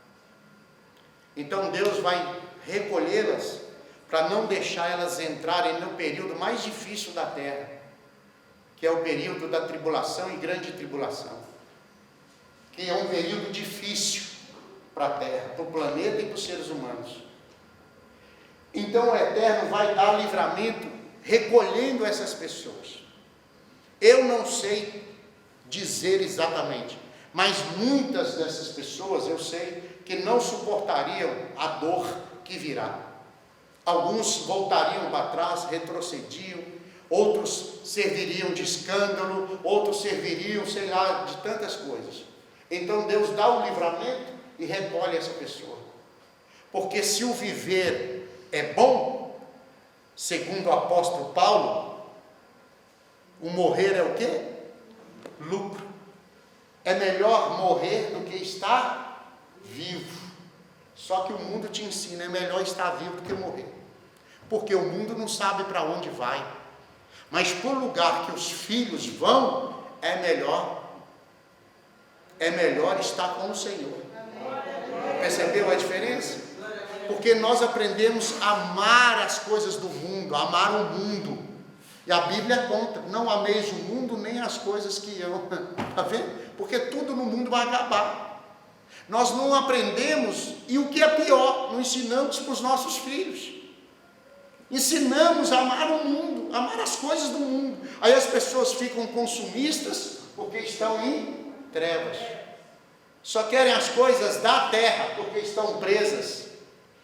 Então Deus vai recolhê-las para não deixar elas entrarem no período mais difícil da terra, que é o período da tribulação e grande tribulação, que é um período difícil para a terra, para o planeta e para os seres humanos. Então o Eterno vai dar livramento recolhendo essas pessoas. Eu não sei dizer exatamente, mas muitas dessas pessoas eu sei que não suportariam a dor que virá. Alguns voltariam para trás, retrocediam, outros serviriam de escândalo, outros serviriam, sei lá, de tantas coisas. Então Deus dá o livramento e recolhe essa pessoa. Porque se o viver é bom, segundo o apóstolo Paulo, o morrer é o quê? Lucro. É melhor morrer do que estar vivo. Só que o mundo te ensina, é melhor estar vivo do que morrer. Porque o mundo não sabe para onde vai. Mas por lugar que os filhos vão, é melhor estar com o Senhor. Percebeu a diferença? Porque nós aprendemos a amar as coisas do mundo, a amar o mundo. E a Bíblia conta, não ameis o mundo nem as coisas que eu. Está vendo? Porque tudo no mundo vai acabar. Nós não aprendemos, e o que é pior, não ensinamos para os nossos filhos. Ensinamos a amar o mundo, a amar as coisas do mundo. Aí as pessoas ficam consumistas porque estão em trevas. Só querem as coisas da terra porque estão presas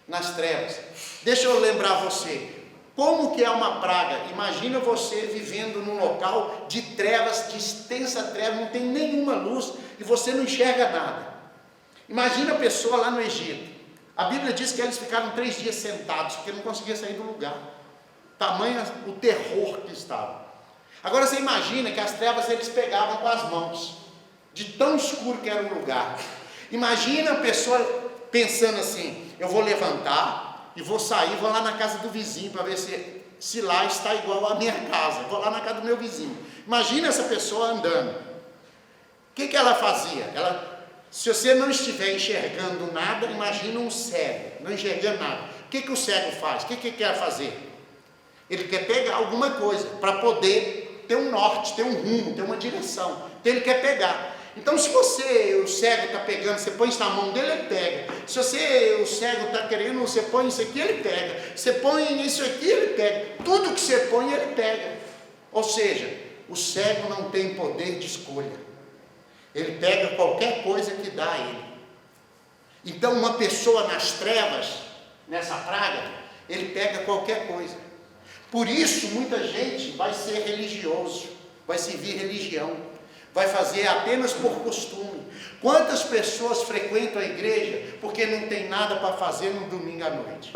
nas trevas. Deixa eu lembrar você, como que é uma praga? Imagina você vivendo num local de trevas, de extensa treva, não tem nenhuma luz e você não enxerga nada. Imagina a pessoa lá no Egito. A Bíblia diz que eles ficaram 3 dias sentados, porque não conseguiam sair do lugar. Tamanho o terror que estava. Agora você imagina que as trevas eles pegavam com as mãos, de tão escuro que era o lugar. Imagina a pessoa pensando assim, eu vou levantar e vou sair, vou lá na casa do vizinho para ver se lá está igual à minha casa. Vou lá na casa do meu vizinho. Imagina essa pessoa andando. O que ela fazia? Se você não estiver enxergando nada, imagina um cego, não enxergando nada. O que o cego faz? O que quer fazer? Ele quer pegar alguma coisa para poder ter um norte, ter um rumo, ter uma direção. Então ele quer pegar. Então se o cego está pegando, você põe isso na mão dele, ele pega. Se o cego está querendo, você põe isso aqui, ele pega. Você põe isso aqui, ele pega. Tudo que você põe, ele pega. Ou seja, o cego não tem poder de escolha. Ele pega qualquer coisa que dá a ele. Então uma pessoa nas trevas, nessa praga, ele pega qualquer coisa. Por isso muita gente vai ser religioso, vai servir religião, vai fazer apenas por costume. Quantas pessoas frequentam a igreja porque não tem nada para fazer no domingo à noite?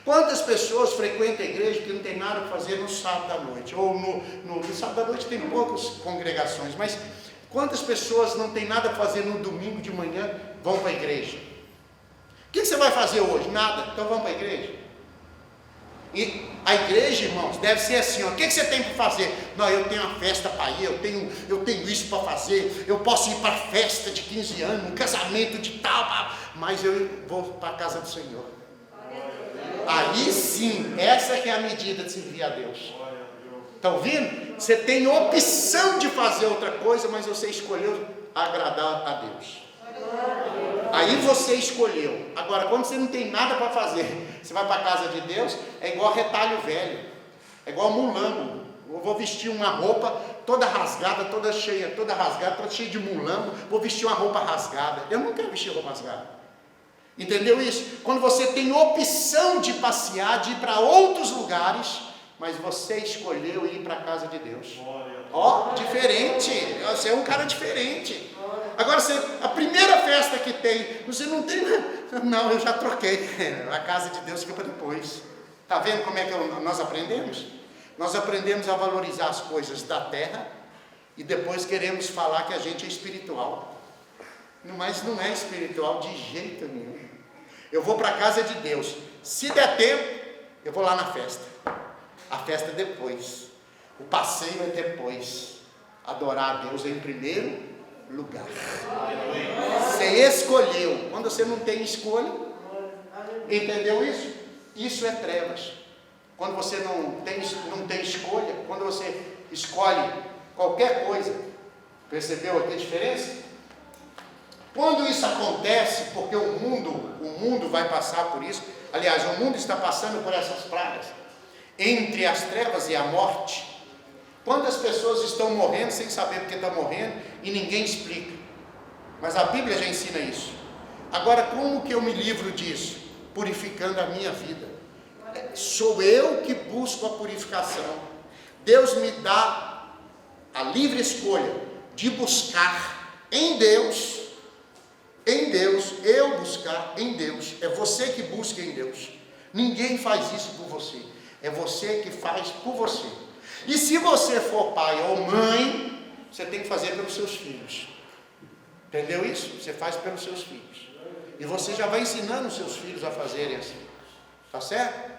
Quantas pessoas frequentam a igreja que não tem nada para fazer no sábado à noite? Ou no sábado à noite tem poucas congregações, mas quantas pessoas não tem nada para fazer no domingo de manhã, vão para a igreja? O que você vai fazer hoje? Nada, então vamos para a igreja. E a igreja, irmãos, deve ser assim, ó, o que você tem para fazer? Não, eu tenho uma festa para ir, eu tenho isso para fazer, eu posso ir para a festa de 15 anos, um casamento de tal, mas eu vou para a casa do Senhor. Aí sim, essa que é a medida de servir a Deus. Está ouvindo? Você tem opção de fazer outra coisa, mas você escolheu agradar a Deus. Aí você escolheu. Agora, quando você não tem nada para fazer, você vai para a casa de Deus, é igual retalho velho, é igual mulambo. Eu vou vestir uma roupa toda rasgada, toda cheia de mulambo, vou vestir uma roupa rasgada. Eu não quero vestir roupa rasgada. Entendeu isso? Quando você tem opção de passear, de ir para outros lugares, mas você escolheu ir para a casa de Deus. Diferente. Você é um cara diferente. Agora, a primeira festa que tem, você não tem, não, eu já troquei. A casa de Deus fica para depois. Está vendo como é que nós aprendemos? Nós aprendemos a valorizar as coisas da terra e depois queremos falar que a gente é espiritual. Mas não é espiritual de jeito nenhum. Eu vou para a casa de Deus. Se der tempo, eu vou lá na festa. A festa é depois. O passeio é depois. Adorar a Deus é em primeiro lugar. Você escolheu. Quando você não tem escolha, entendeu isso? Isso é trevas. Quando você não tem escolha, quando você escolhe qualquer coisa, percebeu aqui a diferença? Quando isso acontece, porque o mundo vai passar por isso, aliás, o mundo está passando por essas pragas, entre as trevas e a morte. Quantas pessoas estão morrendo sem saber porque estão morrendo e ninguém explica? Mas a Bíblia já ensina isso. Agora, como que eu me livro disso? Purificando a minha vida. Sou eu que busco a purificação. Deus me dá a livre escolha de buscar em Deus, eu buscar em Deus. É você que busca em Deus. Ninguém faz isso por você. É você que faz por você. E se você for pai ou mãe, você tem que fazer pelos seus filhos. Entendeu isso? Você faz pelos seus filhos. E você já vai ensinando os seus filhos a fazerem assim. Tá certo?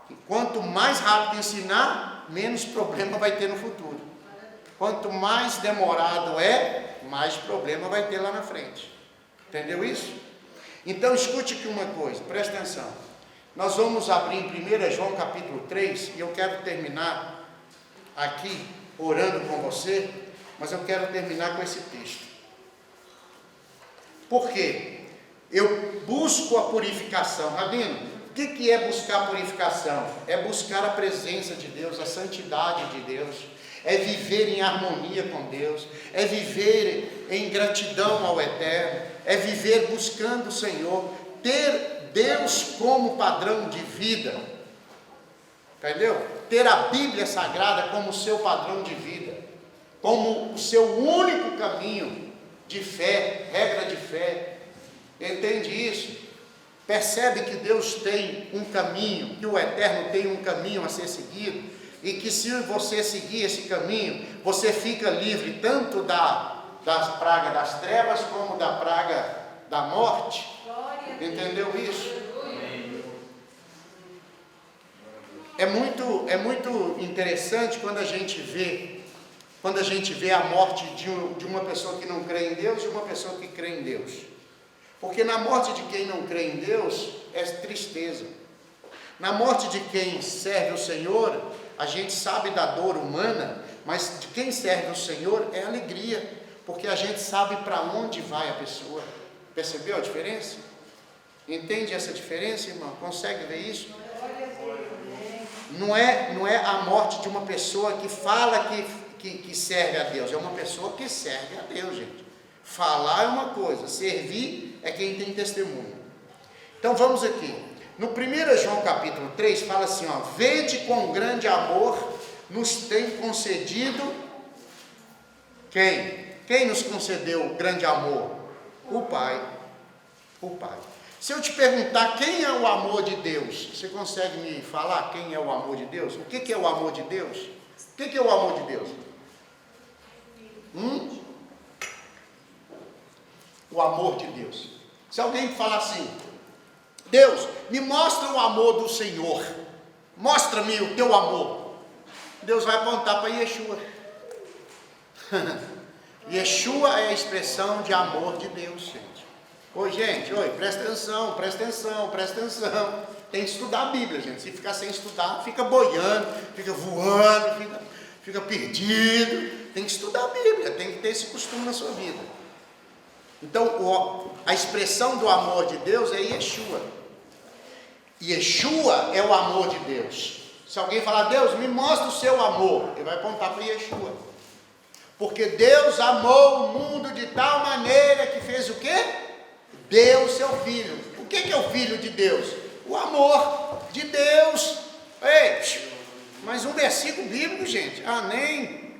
E quanto mais rápido ensinar, menos problema vai ter no futuro. Quanto mais demorado é, mais problema vai ter lá na frente. Entendeu isso? Então escute aqui uma coisa, presta atenção. Nós vamos abrir em 1 João capítulo 3, e eu quero terminar aqui orando com você, mas eu quero terminar com esse texto. Por quê? Eu busco a purificação. Rabino, o que é buscar a purificação? É buscar a presença de Deus, a santidade de Deus, é viver em harmonia com Deus, é viver em gratidão ao Eterno, é viver buscando o Senhor, ter Deus como padrão de vida, entendeu? Ter a Bíblia Sagrada como seu padrão de vida, como o seu único caminho de fé, regra de fé. Entende isso? Percebe que Deus tem um caminho, que o Eterno tem um caminho a ser seguido, e que se você seguir esse caminho, você fica livre tanto das pragas das trevas, como da praga da morte. Entendeu isso? É muito interessante quando a gente vê a morte de uma pessoa que não crê em Deus e uma pessoa que crê em Deus. Porque na morte de quem não crê em Deus é tristeza. Na morte de quem serve o Senhor, a gente sabe da dor humana, mas de quem serve o Senhor é alegria, porque a gente sabe para onde vai a pessoa. Percebeu a diferença? Entende essa diferença, irmão? Consegue ver isso? Não é a morte de uma pessoa que fala que serve a Deus, é uma pessoa que serve a Deus, gente. Falar é uma coisa, servir é quem tem testemunho. Então vamos aqui. No 1 João capítulo 3 fala assim, ó: vede com grande amor nos tem concedido quem? Quem nos concedeu grande amor? O Pai. O Pai. Se eu te perguntar quem é o amor de Deus, você consegue me falar quem é o amor de Deus? O que é o amor de Deus? O que é o amor de Deus? O amor de Deus. Se alguém falar assim, Deus, me mostra o amor do Senhor, mostra-me o teu amor, Deus vai apontar para Yeshua. Yeshua é a expressão de amor de Deus, gente. Oi, gente, presta atenção, presta atenção, presta atenção. Tem que estudar a Bíblia, gente. Se ficar sem estudar, fica boiando, fica voando, fica perdido. Tem que estudar a Bíblia, tem que ter esse costume na sua vida. Então, a expressão do amor de Deus é Yeshua. Yeshua é o amor de Deus. Se alguém falar, Deus, me mostra o seu amor, ele vai apontar para Yeshua. Porque Deus amou o mundo de tal maneira que fez o quê? Deu o seu Filho. O que é o Filho de Deus? O amor de Deus. Ei, mais um versículo bíblico, gente. Nem.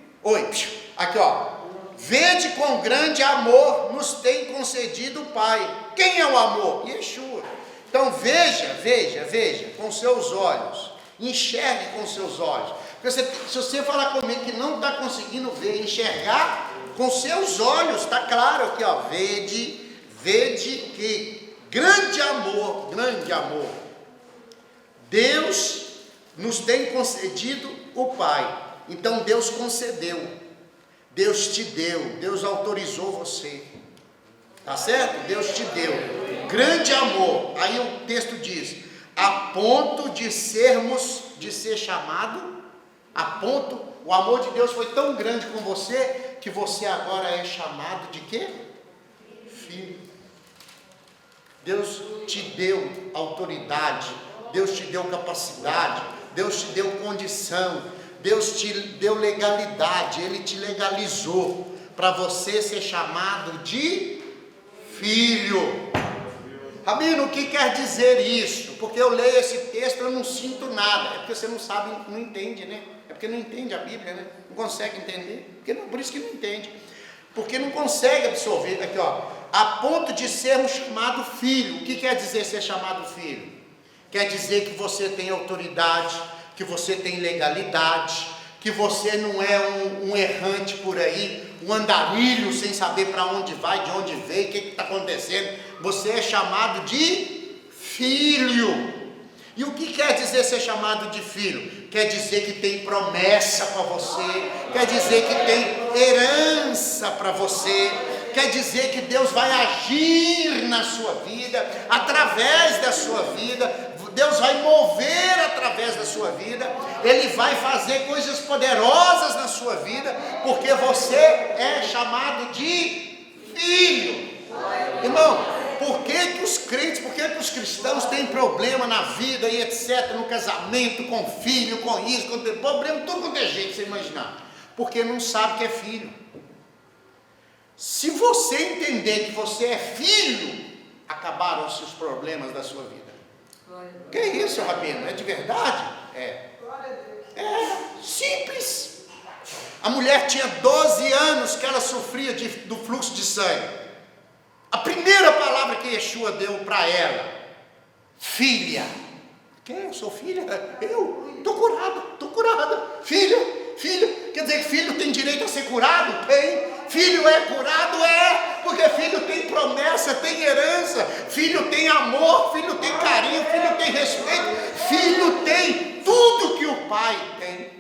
Aqui ó. Vede com grande amor nos tem concedido o Pai. Quem é o amor? Yeshua. Então veja com seus olhos. Enxergue com seus olhos. Porque se você falar comigo que não está conseguindo ver, enxergar com seus olhos, está claro aqui, ó. Vede que grande amor, Deus nos tem concedido o Pai. Então Deus concedeu, Deus te deu, Deus autorizou você, tá certo? Deus te deu grande amor. Aí o texto diz, a ponto de ser chamado, o amor de Deus foi tão grande com você, que você agora é chamado de quê? Filho. Deus te deu autoridade, Deus te deu capacidade, Deus te deu condição, Deus te deu legalidade, Ele te legalizou para você ser chamado de filho. Rabino, o que quer dizer isso? Porque eu leio esse texto e eu não sinto nada. É porque você não sabe, não entende, né? É porque não entende a Bíblia, né? Não consegue entender, por isso que não entende. Porque não consegue absorver. Aqui ó, a ponto de sermos chamados filho. O que quer dizer ser chamado filho? quer dizer que você tem autoridade, que você tem legalidade, que você não é um errante por aí, um andarilho sem saber para onde vai, de onde veio, o que está acontecendo. Você é chamado de filho. E o que quer dizer ser chamado de filho? Quer dizer que tem promessa para você, quer dizer que tem herança para você, quer dizer que Deus vai agir na sua vida, através da sua vida. Deus vai mover através da sua vida, Ele vai fazer coisas poderosas na sua vida, porque você é chamado de filho. Irmão, por que os crentes, por que os cristãos têm problema na vida e etc, no casamento, com filho, com isso, com problema, tudo quanto é jeito, você imaginar? Porque não sabe que é filho. Se você entender que você é filho, acabaram-se os problemas da sua vida. Que é isso, Rabino? É de verdade? É simples. A mulher tinha 12 anos que ela sofria do fluxo de sangue. A primeira palavra que Yeshua deu para ela: filha. Eu sou filha? Eu estou curada. Filha. Quer dizer que filho tem direito a ser curado? Tem. Filho é curado? É. Porque filho tem promessa, tem herança. Filho tem amor, filho tem carinho, filho tem respeito. Filho tem tudo que o pai tem.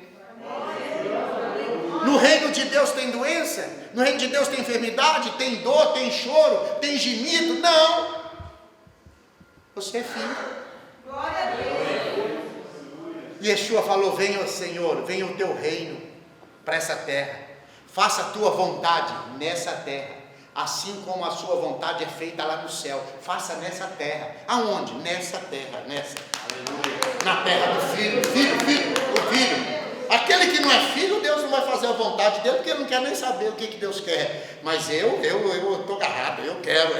No reino de Deus tem doença? No reino de Deus tem enfermidade? Tem dor, tem choro, tem gemido? Não. Você é filho. Glória a Deus. Yeshua falou: venha, Senhor, venha o teu reino para essa terra. Faça a tua vontade nessa terra, assim como a sua vontade é feita lá no céu. Faça nessa terra. Aonde? Nessa terra, nessa. Aleluia. Na terra do filho, o filho. Aquele que não é filho, Deus não vai fazer a vontade dele, porque ele não quer nem saber o que Deus quer. Mas eu estou agarrado, eu quero,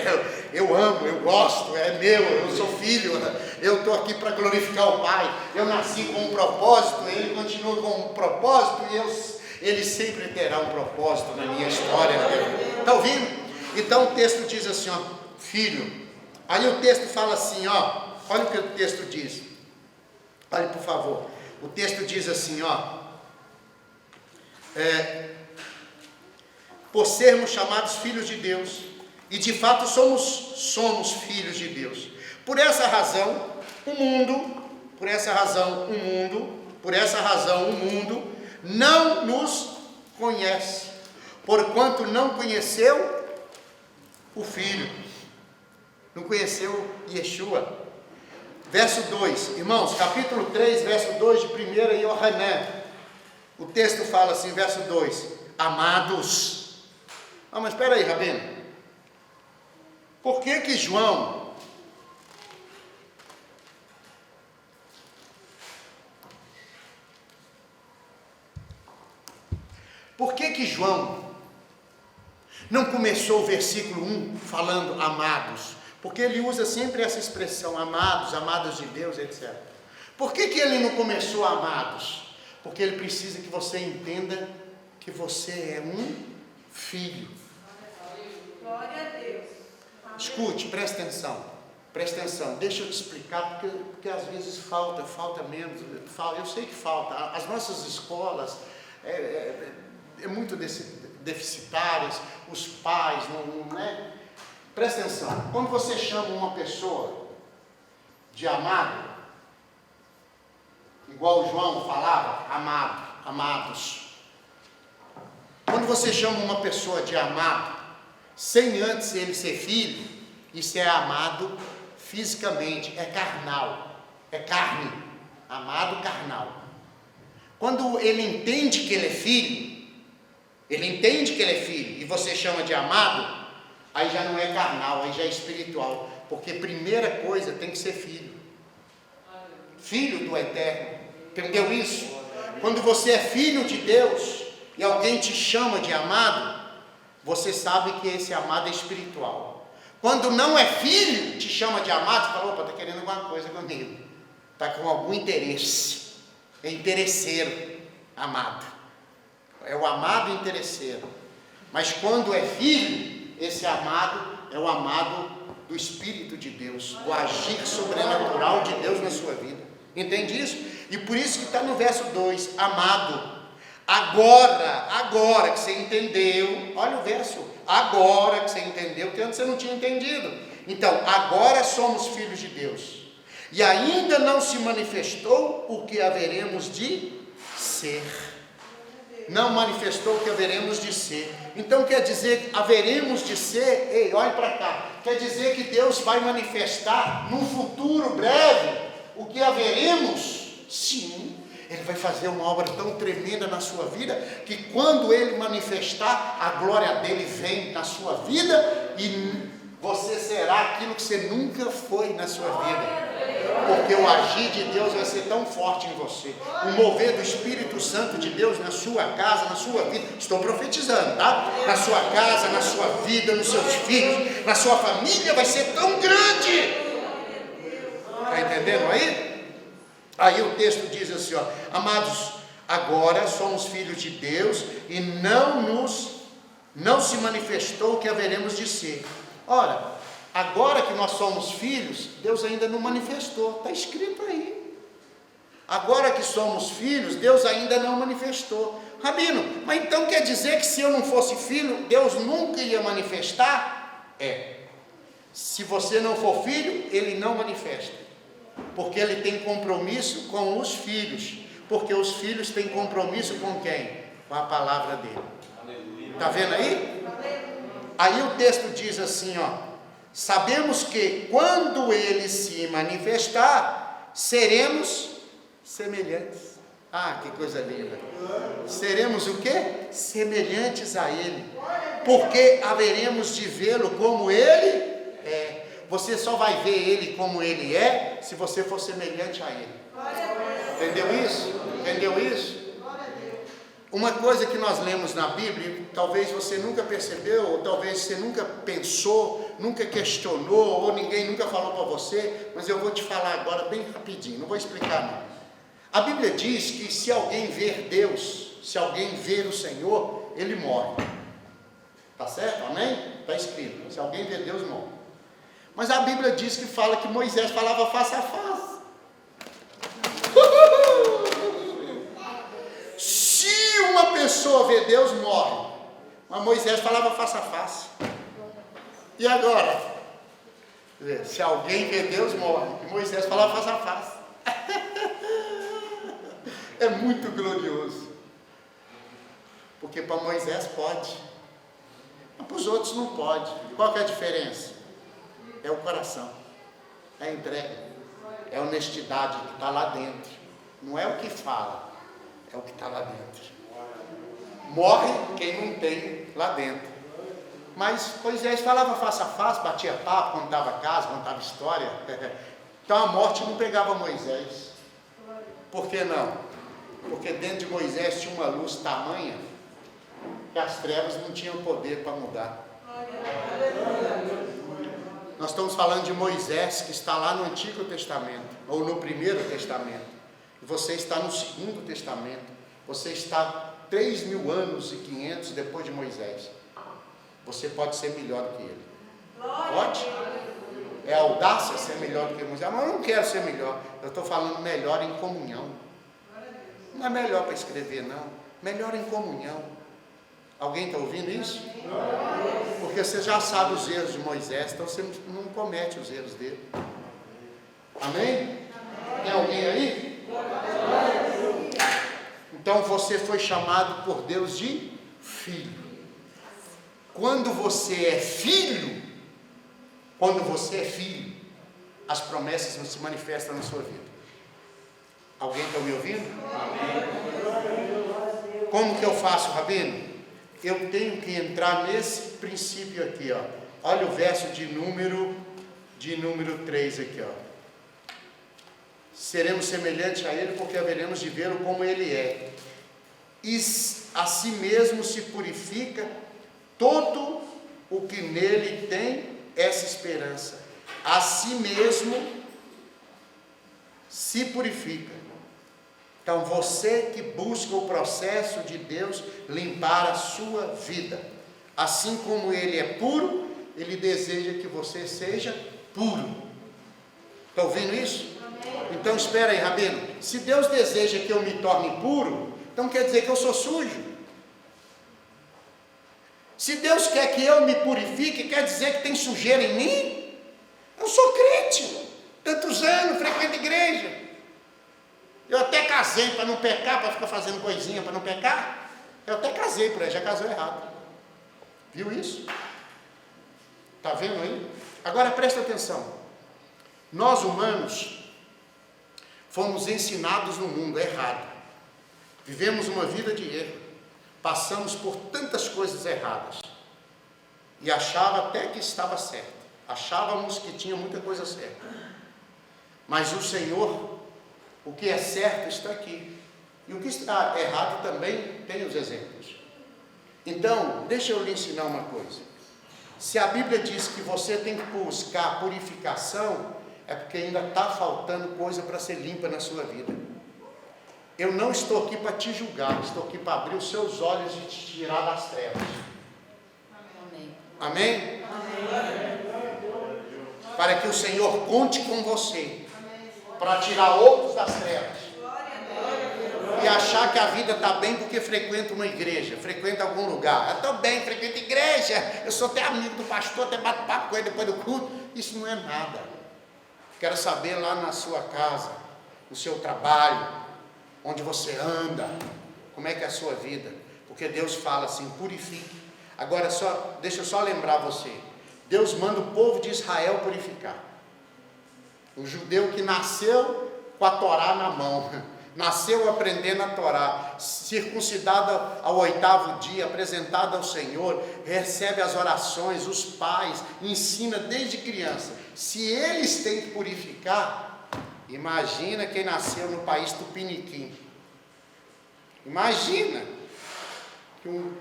eu amo, eu gosto, é meu, eu sou filho, eu estou aqui para glorificar o Pai. Eu nasci com um propósito, ele continua com um propósito, e ele sempre terá um propósito na minha história. Está ouvindo? Então o texto diz assim, ó, filho. Aí o texto fala assim, ó, olha o que o texto diz. Olha, por favor. O texto diz assim, ó, por sermos chamados filhos de Deus, e de fato somos filhos de Deus. Por essa razão o mundo não nos conhece, porquanto não conheceu o Filho, não conheceu Yeshua. Verso 2, irmãos, capítulo 3, verso 2 de 1 Yohanan, o texto fala assim, verso 2, amados. Mas espera aí, Rabino, por que João não começou o versículo 1 falando amados? Porque ele usa sempre essa expressão, amados, amados de Deus, etc. Por que ele não começou amados? Porque ele precisa que você entenda que você é um filho. Glória a Deus. Escute, presta atenção, deixa eu te explicar, porque às vezes falta menos, eu sei que falta. As nossas escolas é muito deficitárias, os pais não é. Presta atenção, quando você chama uma pessoa de amado, igual o João falava, amados. Quando você chama uma pessoa de amado, sem antes ele ser filho, isso é amado fisicamente, é carnal, é carne, amado carnal. Quando ele entende que ele é filho, e você chama de amado, aí já não é carnal, aí já é espiritual, porque primeira coisa tem que ser filho do Eterno, entendeu isso? Quando você é filho de Deus, e alguém te chama de amado, você sabe que esse amado é espiritual. Quando não é filho, te chama de amado, você fala, opa, está querendo alguma coisa comigo, está com algum interesse, é interesseiro, amado, é o amado interesseiro. Mas quando é filho, esse amado é o amado do Espírito de Deus, do agir sobrenatural de Deus na sua vida. Entende isso? E por isso que está no verso 2, amado, agora que você entendeu, olha o verso, agora que você entendeu, que antes você não tinha entendido. Então, agora somos filhos de Deus, e ainda não se manifestou o que haveremos de ser. Não manifestou o que haveremos de ser. Então quer dizer, haveremos de ser, ei, olhe para cá, quer dizer que Deus vai manifestar num futuro breve o que haveremos? Sim, Ele vai fazer uma obra tão tremenda na sua vida, que quando Ele manifestar, a glória dEle vem na sua vida, e você será aquilo que você nunca foi na sua vida. Porque o agir de Deus vai ser tão forte em você, o mover do Espírito Santo de Deus na sua casa, na sua vida, estou profetizando, tá? Na sua casa, na sua vida, nos seus filhos, na sua família, vai ser tão grande. Está entendendo aí? Aí o texto diz assim, ó, amados, agora somos filhos de Deus, e não se manifestou o que haveremos de ser. Ora, agora que nós somos filhos, Deus ainda não manifestou, está escrito aí. Agora que somos filhos, Deus ainda não manifestou. Rabino, mas então quer dizer que se eu não fosse filho, Deus nunca ia manifestar? Se você não for filho, Ele não manifesta, porque Ele tem compromisso com os filhos, porque os filhos têm compromisso com quem? Com a palavra dEle. Está vendo aí? Aí o texto diz assim, ó, sabemos que quando Ele se manifestar, seremos semelhantes. Ah, que coisa linda. Seremos o quê? Semelhantes a Ele, porque haveremos de vê-lo como Ele é. Você só vai ver Ele como Ele é, se você for semelhante a Ele. Entendeu isso? Entendeu isso? Uma coisa que nós lemos na Bíblia, talvez você nunca percebeu, ou talvez você nunca pensou, nunca questionou, ou ninguém nunca falou para você, mas eu vou te falar agora bem rapidinho, não vou explicar não. A Bíblia diz que se alguém ver Deus, se alguém ver o Senhor, ele morre. Tá certo? Amém? Está escrito, se alguém ver Deus, morre. Mas a Bíblia diz que fala que Moisés falava face a face. Se uma pessoa vê Deus, morre. Mas Moisés falava face a face. E agora? Se alguém vê Deus, morre. E Moisés falava face a face. É muito glorioso. Porque para Moisés pode, mas para os outros não pode. Qual que é a diferença? É o coração, é a entrega, é a honestidade que está lá dentro. Não é o que fala, é o que está lá dentro. Morre quem não tem lá dentro. Mas Moisés falava face a face, batia papo, contava caso, contava história. Então a morte não pegava Moisés. Por que não? Porque dentro de Moisés tinha uma luz tamanha que as trevas não tinham poder para mudar. Nós estamos falando de Moisés, que está lá no Antigo Testamento, ou no Primeiro Testamento. E você está no Segundo Testamento. Você está 3.000 anos e 500 depois de Moisés. Você pode ser melhor do que ele. Pode? É audácia ser melhor do que Moisés. Mas eu não quero ser melhor. Eu estou falando melhor em comunhão. Não é melhor para escrever, não. Melhor em comunhão. Alguém está ouvindo isso? Porque você já sabe os erros de Moisés, então você não comete os erros dele. Amém? Tem alguém aí? Então você foi chamado por Deus de filho. Quando você é filho, as promessas não se manifestam na sua vida. Alguém está me ouvindo? Como que eu faço, Rabino? Eu tenho que entrar nesse princípio aqui, ó. Olha o verso de número 3 aqui, ó. Seremos semelhantes a Ele, porque haveremos de vê-lo como Ele é. E a si mesmo se purifica todo o que nele tem essa esperança. A si mesmo se purifica. Então você que busca o processo de Deus limpar a sua vida, assim como Ele é puro, Ele deseja que você seja puro. Está ouvindo isso? Então espera aí, Rabino. Se Deus deseja que eu me torne puro, então quer dizer que eu sou sujo. Se Deus quer que eu me purifique, quer dizer que tem sujeira em mim? Eu sou crente, tantos anos, frequento igreja. Eu até casei para não pecar, para ficar fazendo coisinha para não pecar. Eu até casei por aí, já casou errado. Viu isso? Está vendo aí? Agora presta atenção. Nós humanos fomos ensinados no mundo errado. Vivemos uma vida de erro. Passamos por tantas coisas erradas. E achava até que estava certo. Achávamos que tinha muita coisa certa. Mas o Senhor, o que é certo está aqui. E o que está errado também tem os exemplos. Então, deixa eu lhe ensinar uma coisa. Se a Bíblia diz que você tem que buscar purificação, é porque ainda está faltando coisa para ser limpa na sua vida. Eu não estou aqui para te julgar, estou aqui para abrir os seus olhos e te tirar das trevas. Amém? Amém? Para que o Senhor conte com você, para tirar outros das trevas. E achar que a vida está bem porque frequenta uma igreja, frequenta algum lugar. Eu estou bem, frequento igreja, eu sou até amigo do pastor, até bato papo com ele depois do culto. Isso não é nada. Quero saber lá na sua casa, no seu trabalho, onde você anda, como é que é a sua vida. Porque Deus fala assim, purifique. Agora deixa eu só lembrar você. Deus manda o povo de Israel purificar. Um judeu que nasceu com a Torá na mão, nasceu aprendendo a Torá, circuncidado ao 8º dia, apresentado ao Senhor, recebe as orações, os pais, ensina desde criança. Se eles têm que purificar, imagina quem nasceu no país tupiniquim. Imagina que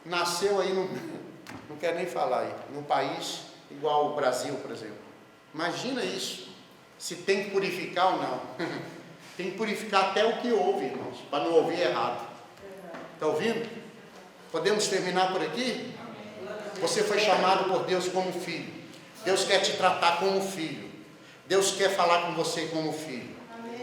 nasceu aí, não quero nem falar aí, num país igual o Brasil, por exemplo. Imagina isso, se tem que purificar ou não. Tem que purificar até o que ouve, irmãos, para não ouvir errado. Está ouvindo? Podemos terminar por aqui? Você foi chamado por Deus como filho. Deus quer te tratar como filho. Deus quer falar com você como filho.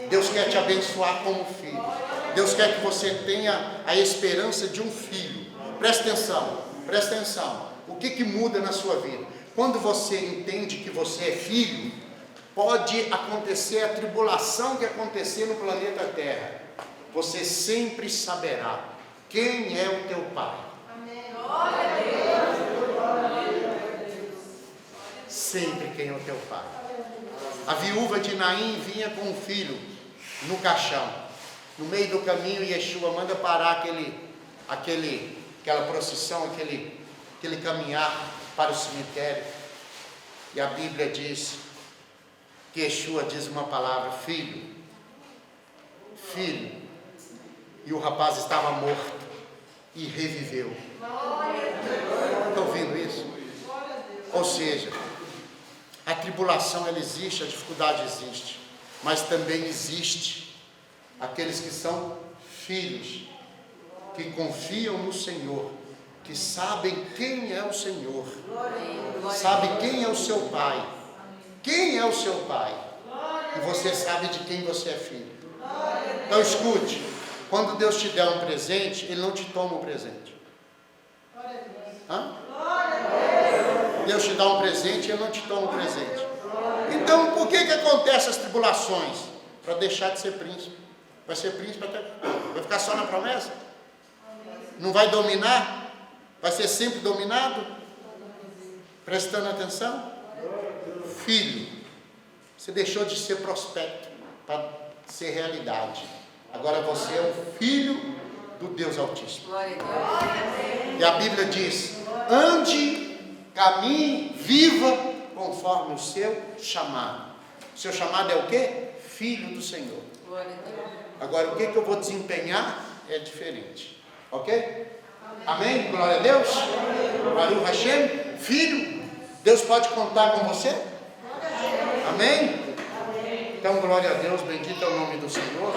Deus quer te abençoar como filho. Deus quer que você tenha a esperança de um filho. Presta atenção, presta atenção. O que muda na sua vida? Quando você entende que você é filho, pode acontecer a tribulação que acontecer no planeta Terra, você sempre saberá quem é o teu pai. Amém. Glória a Deus. Sempre quem é o teu pai. A viúva de Naim vinha com o filho no caixão. No meio do caminho, Yeshua manda parar aquela procissão, aquele caminhar para o cemitério. E a Bíblia diz que Yeshua diz uma palavra, filho, filho, e o rapaz estava morto e reviveu. Está ouvindo isso? Ou seja, a tribulação ela existe, a dificuldade existe, mas também existe aqueles que são filhos, que confiam no Senhor, que sabem quem é o Senhor, sabem quem é o seu pai. Quem é o seu pai? E você sabe de quem você é filho. Então escute, quando Deus te der um presente, Ele não te toma um presente. Hã? Deus te dá um presente, Ele não te toma um presente. Então por que acontecem as tribulações? Para deixar de ser príncipe. Vai ser príncipe até... Vai ficar só na promessa? Não vai dominar? Vai ser sempre dominado? Prestando atenção? Filho, você deixou de ser prospecto para ser realidade. Agora você é um filho do Deus Altíssimo. E a Bíblia diz: ande, caminhe, viva conforme o seu chamado. O seu chamado é o quê? Filho do Senhor. Agora o que eu vou desempenhar é diferente. Ok? Amém? Glória a Deus. Baruch Hashem. Filho, Deus pode contar com você? Amém? Então, glória a Deus, bendito é o nome do Senhor.